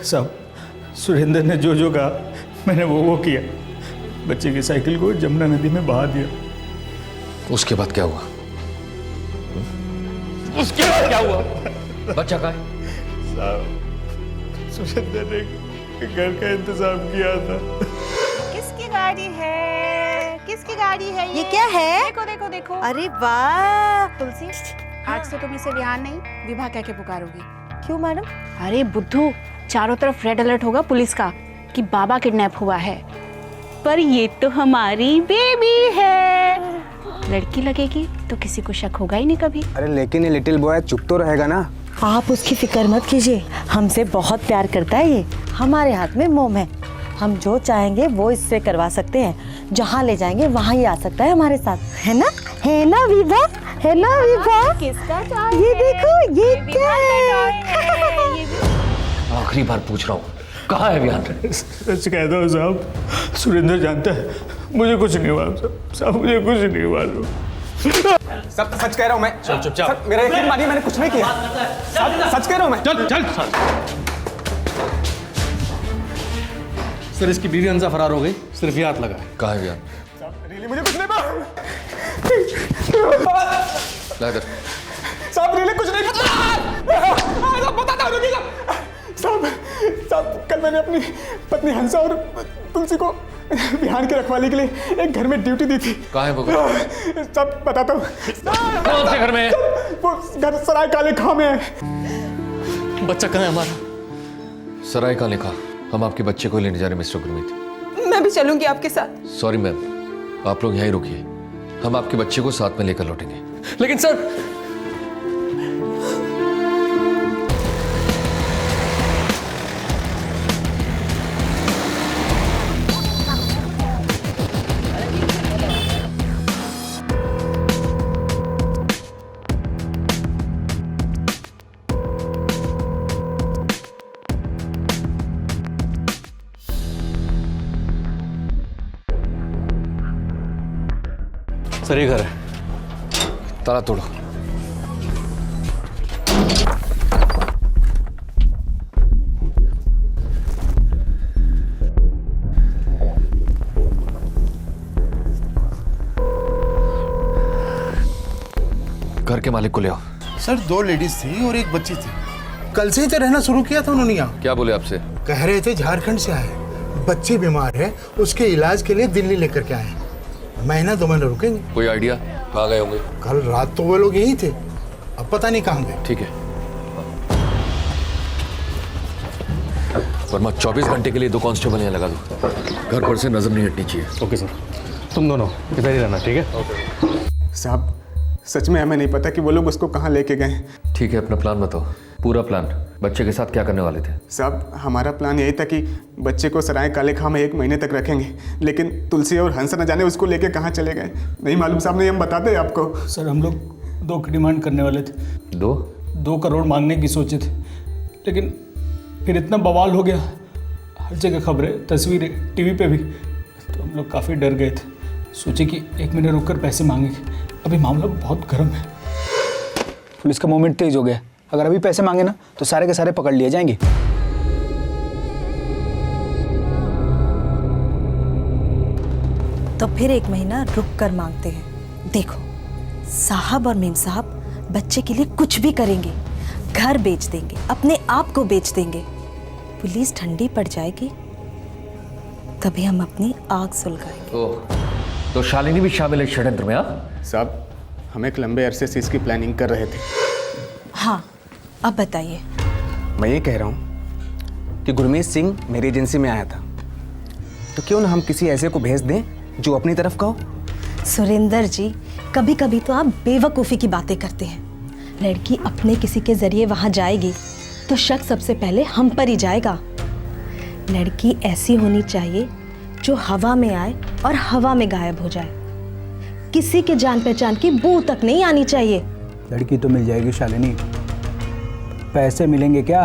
साहब, सुरेंद्र ने जो जो कहा मैंने वो किया। बच्चे की साइकिल को जमुना नदी में बहा दिया। उसके बाद क्या हुआ? उसके बाद क्या हुआ? बच्चा कहाँ है? साहब, सुरेंद्र ने घर का इंतजाम किया था। किसकी गाड़ी है? साड़ी है ये क्या है? देखो देखो देखो। अरे वाह। तुलसी, आज से तुम इसे विहान नहीं विवाह कह के पुकारोगी। क्यों मैडम? अरे बुद्धू, चारों तरफ रेड अलर्ट होगा पुलिस का कि बाबा किडनैप हुआ है, पर ये तो हमारी बेबी है। लड़की लगेगी तो किसी को शक होगा ही नहीं कभी। अरे लेकिन ये लिटिल बॉय चुप तो रहेगा ना? आप उसकी फिक्र मत कीजिए, हमसे बहुत प्यार करता है ये। हमारे हाथ में मोम है, हम जो चाहेंगे वो इससे करवा सकते हैं। जहाँ ले जाएंगे वहाँ ही आ सकता है हमारे साथ, है ना? है ना विभा? है ना विभा? किसका ये देखो, ये क्या है? आखिरी बार पूछ रहा हूँ, कहाँ है विहान? सच कहता हूँ साहब, सुरेंद्र जानता है, मुझे कुछ नहीं मालूम साहब, मुझे कुछ नहीं मालूम। सब सच कह रहा हूँ मैं। चल चुपचाप। मेरा यकीन मानिए, मैंने कुछ नहीं किया। सच कह रहा हूँ मैं। चल चल। सर इसकी बीवी हंसा फरार हो गई, सिर्फ ये हाथ लगा है। कहाँ है विहान? रियली मुझे कुछ नहीं मालूम। ला इधर। साहब रियली कुछ नहीं पता। बताता हूँ, रुकिएगा। साहब कल मैंने अपनी पत्नी हंसा और तुलसी को विहान की रखवाली के लिए एक घर में ड्यूटी दी थी। कहाँ है वो? सब बताता हूँ। कौन से घर में है? वो घर सराय काले खां में है। बच्चा कहाँ है हमारा? सराय का लिखा, हम आपके बच्चे को लेने जा रहे हैं मिस्टर गुरमीत। मैं भी चलूंगी आपके साथ। सॉरी मैम, आप लोग यहीं रुकिए, हम आपके बच्चे को साथ में लेकर लौटेंगे। लेकिन सर, सर ये घर है। ताला तोड़ो। घर के मालिक को ले आओ। सर 2 लेडीज थी और एक बच्ची थी, कल से ही तो रहना शुरू किया था उन्होंने यहाँ। क्या बोले आपसे? कह रहे थे झारखंड से आए, बच्ची बीमार है, उसके इलाज के लिए दिल्ली लेकर के आए, महीना 2 महीने रुकेंगे। कोई आइडिया कहाँ गए होंगे? कल रात तो वो लोग यही थे, अब पता नहीं कहाँ गए। ठीक है, वर्मा 24 घंटे के लिए 2 कांस्टेबल यहाँ लगा दो, घर पर से नजर नहीं हटनी चाहिए। ओके सर, तुम दोनों इधर ही रहना, ठीक है? साहब सच में हमें नहीं पता कि वो लोग उसको कहाँ लेके गए। ठीक है, अपना प्लान बताओ, पूरा प्लान। बच्चे के साथ क्या करने वाले थे? साहब हमारा प्लान यही था कि बच्चे को सराय काले खां में 1 महीने तक रखेंगे, लेकिन तुलसी और हंस न जाने उसको लेके कहाँ चले गए। नहीं मालूम साहब, नहीं हम बताते आपको। सर हम लोग 2 की डिमांड करने वाले थे। 2 करोड़ मांगने की सोचे थे, लेकिन फिर इतना बवाल हो गया, हर जगह खबरें, तस्वीरें, टीवी पे भी, तो हम लोग काफ़ी डर गए थे। सोचे कि 1 महीने रुक कर पैसे मांगेंगे। अभी मामला बहुत गर्म है। पुलिस का मूवमेंट तेज हो गया, अगर अभी पैसे मांगे ना तो सारे के सारे पकड़ लिए जाएंगे। तो फिर 1 महीना रुक कर मांगते हैं। देखो साहब और मेम साहब बच्चे के लिए कुछ भी करेंगे, घर बेच देंगे, अपने आप को बेच देंगे। पुलिस ठंडी पड़ जाएगी तभी हम अपनी आग सुलगाएंगे। ओह, तो शालिनी भी शामिल है षड्यंत्र में? साहब हम एक लंबे अरसे से इसकी प्लानिंग कर रहे थे। हाँ, अब बताइए। मैं ये कह रहा हूँ कि गुरमीत सिंह मेरी एजेंसी में आया था, तो क्यों ना हम किसी ऐसे को भेज दें जो अपनी तरफ का हो। सुरेंद्र जी, कभी कभी तो आप बेवकूफ़ी की बातें करते हैं। लड़की अपने किसी के जरिए वहाँ जाएगी तो शक सबसे पहले हम पर ही जाएगा। लड़की ऐसी होनी चाहिए जो हवा में आए और हवा में गायब हो जाए, किसी के जान पहचान की बू तक नहीं आनी चाहिए। लड़की तो मिल जाएगी शालिनी, पैसे मिलेंगे क्या?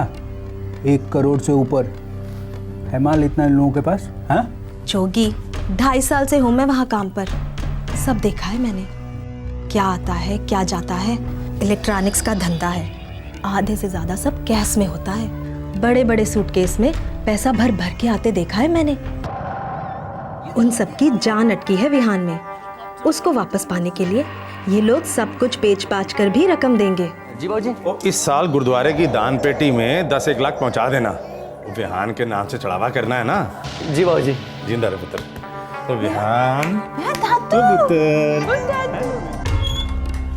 1 करोड़ से ऊपर है माल इतना इन लोगों के पास। हाँ जोगी, 2.5 साल से हूँ मैं वहाँ काम पर, सब देखा है मैंने, क्या आता है क्या जाता है। इलेक्ट्रॉनिक्स का धंधा है, आधे से ज़्यादा सब कैश में होता है। बड़े बड़े सूटकेस में पैसा भर भर के आते देखा है मैंने। उन सबकी जान अटकी है विहान में, उसको वापस पाने के लिए ये लोग सब कुछ बेच बाच कर भी रकम देंगे। जी बाबूजी। इस साल गुरुद्वारे की दान पेटी में 10-1 लाख पहुंचा देना, विहान के नाम से चढ़ावा करना है ना। जी बाबूजी। जिंदा रहे पुत्र। विहान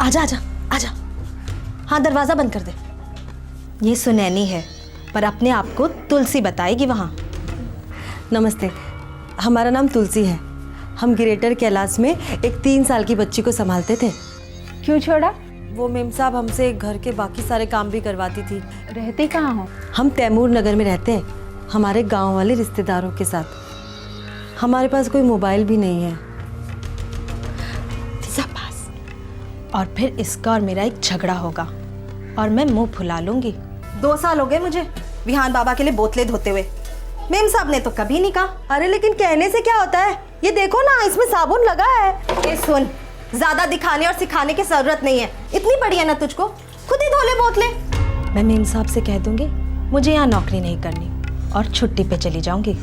आजा आजा आजा। हाँ दरवाजा बंद कर दे। ये सुनैनी है पर अपने आप को तुलसी बताएगी वहाँ। नमस्ते, हमारा नाम तुलसी है। हम ग्रेटर कैलाश में एक 3 साल की बच्ची को संभालते थे। क्यों छोड़ा? वो मेम साहब हमसे घर के बाकी सारे काम भी करवाती थी। रहते कहाँ हो? हम तैमूर नगर में रहते हैं, हमारे गांव वाले रिश्तेदारों के साथ। हमारे पास कोई मोबाइल भी नहीं है। शाबाश। और फिर इसका और मेरा एक झगड़ा होगा और मैं मुंह फुला लूंगी। 2 साल हो गए मुझे विहान बाबा के लिए बोतलें धोते हुए। मेम साहब ने तो कभी नहीं कहा। अरे लेकिन कहने से क्या होता है, ये देखो ना इसमें साबुन लगा है। ये सुन, ज्यादा दिखाने और सिखाने की जरूरत नहीं है। इतनी बड़ी है ना तुझको, खुद ही धो ले बोतलें। मैं मेम साहब से कह दूंगी मुझे यहाँ नौकरी नहीं करनी और छुट्टी पे चली जाऊंगी।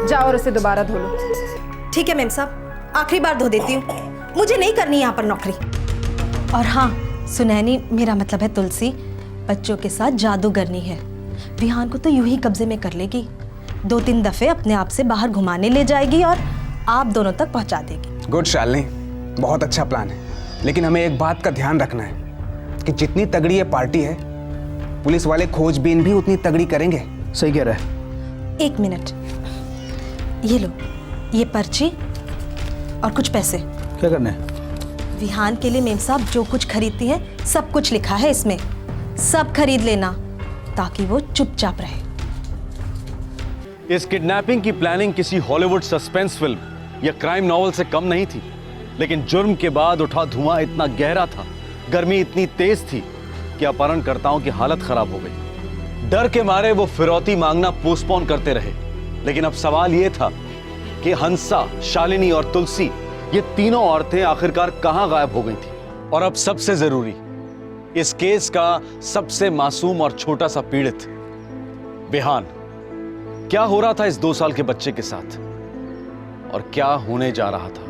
जाओ और उसे दोबारा धो लो। ठीक है मेम साहब, आखिरी बार धो देती हूँ। मुझे नहीं करनी यहाँ पर नौकरी। और हाँ सुनैनी, मेरा मतलब है तुलसी, बच्चों के साथ जादूगरनी है। विहान को तो यूं ही कब्जे में कर लेगी। 2-3 दफे अपने आप से बाहर घुमाने ले जाएगी और आप दोनों तक पहुंचा देगी। गुड शालिनी, बहुत अच्छा प्लान है, लेकिन हमें एक बात का ध्यान रखना है कि जितनी तगड़ी ये पार्टी है, पुलिस वाले खोजबीन भी उतनी तगड़ी करेंगे। सही कह रहा है। 1 मिनट, ये लो, ये पर्ची और कुछ पैसे। क्या करना है? विहान के लिए मेम साहब जो कुछ खरीदती है सब कुछ लिखा है इसमें। सब खरीद लेना ताकि वो चुपचाप रहे। इस किडनैपिंग की प्लानिंग किसी हॉलीवुड सस्पेंस फिल्म या क्राइम नॉवल से कम नहीं थी, लेकिन जुर्म के बाद उठा धुआं इतना गहरा था, गर्मी इतनी तेज थी कि अपहरणकर्ताओं की हालत खराब हो गई। डर के मारे वो फिरौती मांगना पोस्टपोन करते रहे। लेकिन अब सवाल यह था कि हंसा, शालिनी और तुलसी, ये तीनों औरतें आखिरकार कहां गायब हो गई थी। और अब सबसे जरूरी, इस केस का सबसे मासूम और छोटा सा पीड़ित विहान, क्या हो रहा था इस 2 साल के बच्चे के साथ और क्या होने जा रहा था।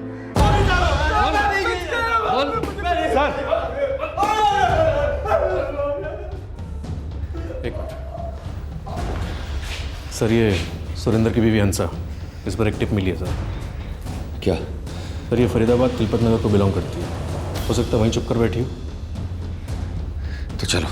सर, ये सुरेंद्र की बीवी हंसा, इस पर एक टिप मिली है सर। क्या? सर, ये फरीदाबाद तिलपत नगर को बिलोंग करती है। हो सकता है वहीं चुप कर बैठी हो। तो चलो।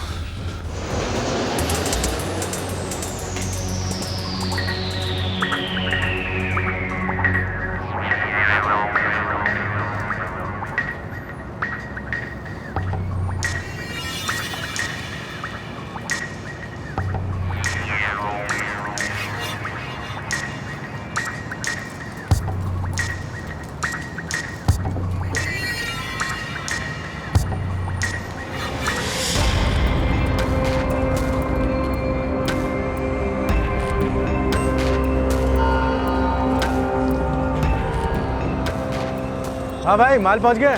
हाँ भाई, माल पहुंच गया।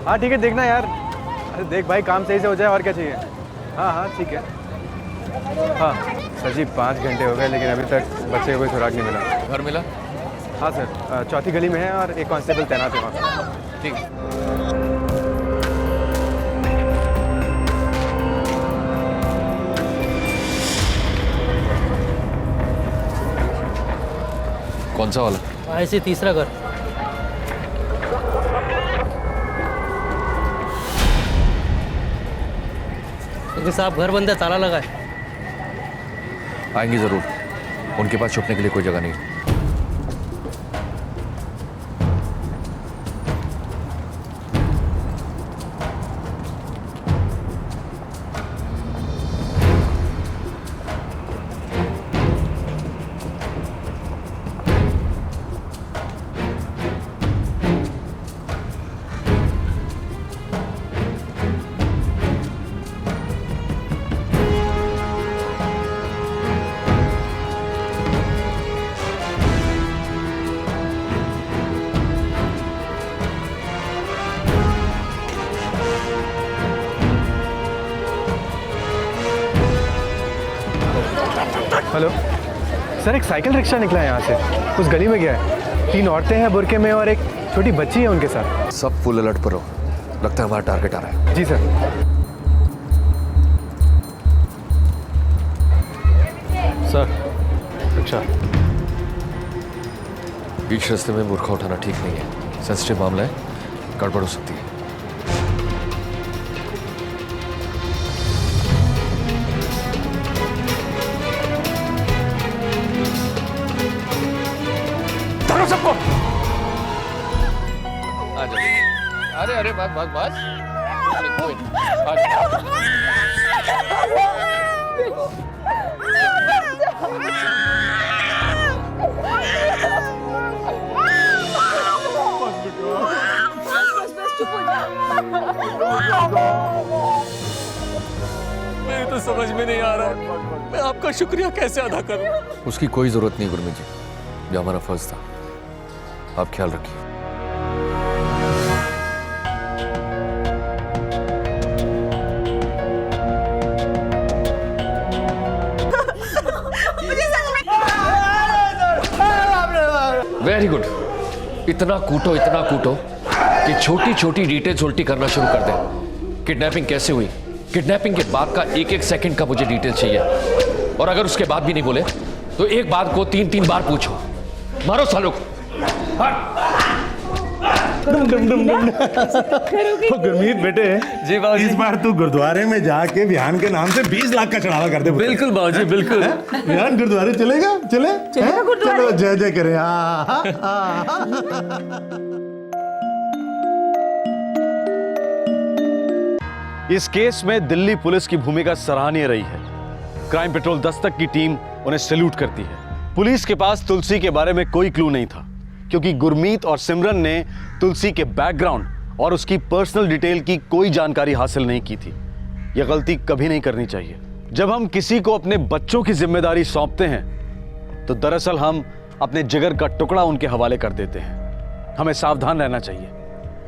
हाँ ठीक है, देखना यार। अरे देख भाई, काम सही से हो जाए और क्या चाहिए। हाँ हाँ ठीक है। हाँ सर जी, 5 घंटे हो गए लेकिन अभी तक बच्चे को कोई सुराग नहीं मिला। घर मिला? हाँ सर, चौथी गली में है और एक कांस्टेबल तैनात है वहाँ। ठीक है। कौन सा वाला? ऐसे तीसरा घर। क्योंकि साहब घर बंद है, ताला लगा है। आएंगे जरूर, उनके पास छुपने के लिए कोई जगह नहीं। हेलो सर, एक साइकिल रिक्शा निकला है यहाँ से, उस गली में गया है। 3 औरतें हैं बुरके में और एक छोटी बच्ची है उनके साथ। सब फुल अलर्ट पर हो, लगता है हमारा टारगेट आ रहा है। जी सर। Sir, rickshaw. बीच रास्ते में मूर्खा उठाना ठीक नहीं है, सेंसिटिव मामला है, गड़बड़ हो सकती है। धरो सबको। आ जाओ। अरे अरे बस बस बस, कोई नहीं, आ जाओ। मेरे तो समझ में नहीं आ रहा मैं आपका शुक्रिया कैसे अदा करूं। उसकी कोई जरूरत नहीं गुरमीत जी, जो हमारा फर्ज था। आप ख्याल रखिए। Very good. इतना कूटो कि छोटी छोटी डिटेल्स उल्टी करना शुरू कर दे। किडनैपिंग कैसे हुई, किडनैपिंग के बाद का एक एक सेकंड का मुझे डिटेल चाहिए, और अगर उसके बाद भी नहीं बोले तो एक बात को 3-3 बार पूछो। मारो सालों को। गुरमीत बेटे जी बाबूजी, इस बार तू गुरुद्वारे में जाके विहान के नाम से 20 लाख का चढ़ावा कर दे। बिल्कुल बाबूजी, बिल्कुल। विहान गुरुद्वारे चलेगा? चलेगा गुरुद्वारे। चलो जय जय करें। इस केस में दिल्ली पुलिस की भूमिका सराहनीय रही है। क्राइम पेट्रोल दस्तक की टीम उन्हें सैल्यूट करती है। पुलिस के पास तुलसी के बारे में कोई क्लू नहीं था, क्योंकि गुरमीत और सिमरन ने तुलसी के बैकग्राउंड और उसकी पर्सनल डिटेल की कोई जानकारी हासिल नहीं की थी। यह गलती कभी नहीं करनी चाहिए। जब हम किसी को अपने बच्चों की जिम्मेदारी सौंपते हैं तो दरअसल हम अपने जिगर का टुकड़ा उनके हवाले कर देते हैं। हमें सावधान रहना चाहिए,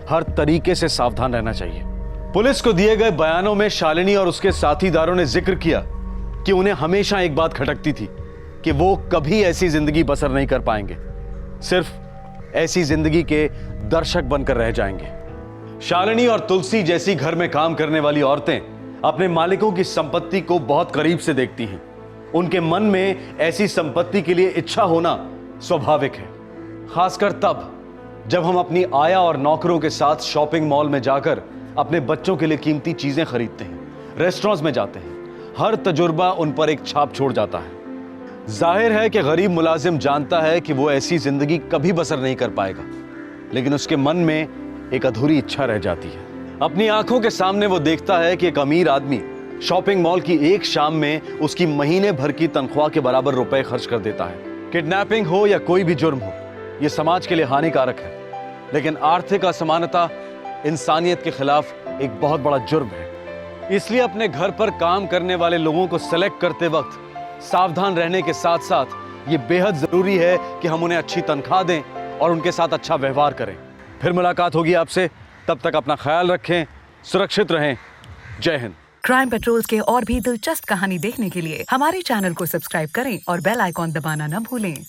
हर तरीके से सावधान रहना चाहिए। पुलिस को दिए गए बयानों में शालिनी और उसके साथीदारों ने जिक्र किया कि उन्हें हमेशा एक बात खटकती थी कि वो कभी ऐसी जिंदगी बसर नहीं कर पाएंगे, सिर्फ ऐसी जिंदगी के दर्शक बनकर रह जाएंगे। शालिनी और तुलसी जैसी घर में काम करने वाली औरतें अपने मालिकों की संपत्ति को बहुत करीब से देखती हैं। उनके मन में ऐसी संपत्ति के लिए इच्छा होना स्वाभाविक है, खासकर तब जब हम अपनी आया और नौकरों के साथ शॉपिंग मॉल में जाकर अपने बच्चों के लिए कीमती चीजें खरीदते हैं, रेस्टोरेंट्स में जाते हैं। हर तजुर्बा उन पर एक छाप छोड़ जाता है। जाहिर है कि गरीब मुलाजिम जानता है कि वो ऐसी जिंदगी कभी बसर नहीं कर पाएगा, लेकिन उसके मन में एक अधूरी इच्छा रह जाती है। अपनी आंखों के सामने वो देखता है कि एक अमीर आदमी शॉपिंग मॉल की एक शाम में उसकी महीने भर की तनख्वाह के बराबर रुपए खर्च कर देता है। किडनैपिंग हो या कोई भी जुर्म हो, यह समाज के लिए हानिकारक है, लेकिन आर्थिक असमानता इंसानियत के खिलाफ एक बहुत बड़ा जुर्म है। इसलिए अपने घर पर काम करने वाले लोगों को सेलेक्ट करते वक्त सावधान रहने के साथ साथ ये बेहद जरूरी है कि हम उन्हें अच्छी तनख्वाह दें और उनके साथ अच्छा व्यवहार करें। फिर मुलाकात होगी आपसे, तब तक अपना ख्याल रखें, सुरक्षित रहें। जय हिंद। क्राइम पेट्रोल के और भी दिलचस्प कहानी देखने के लिए हमारे चैनल को सब्सक्राइब करें और बेल आइकॉन दबाना न भूलें।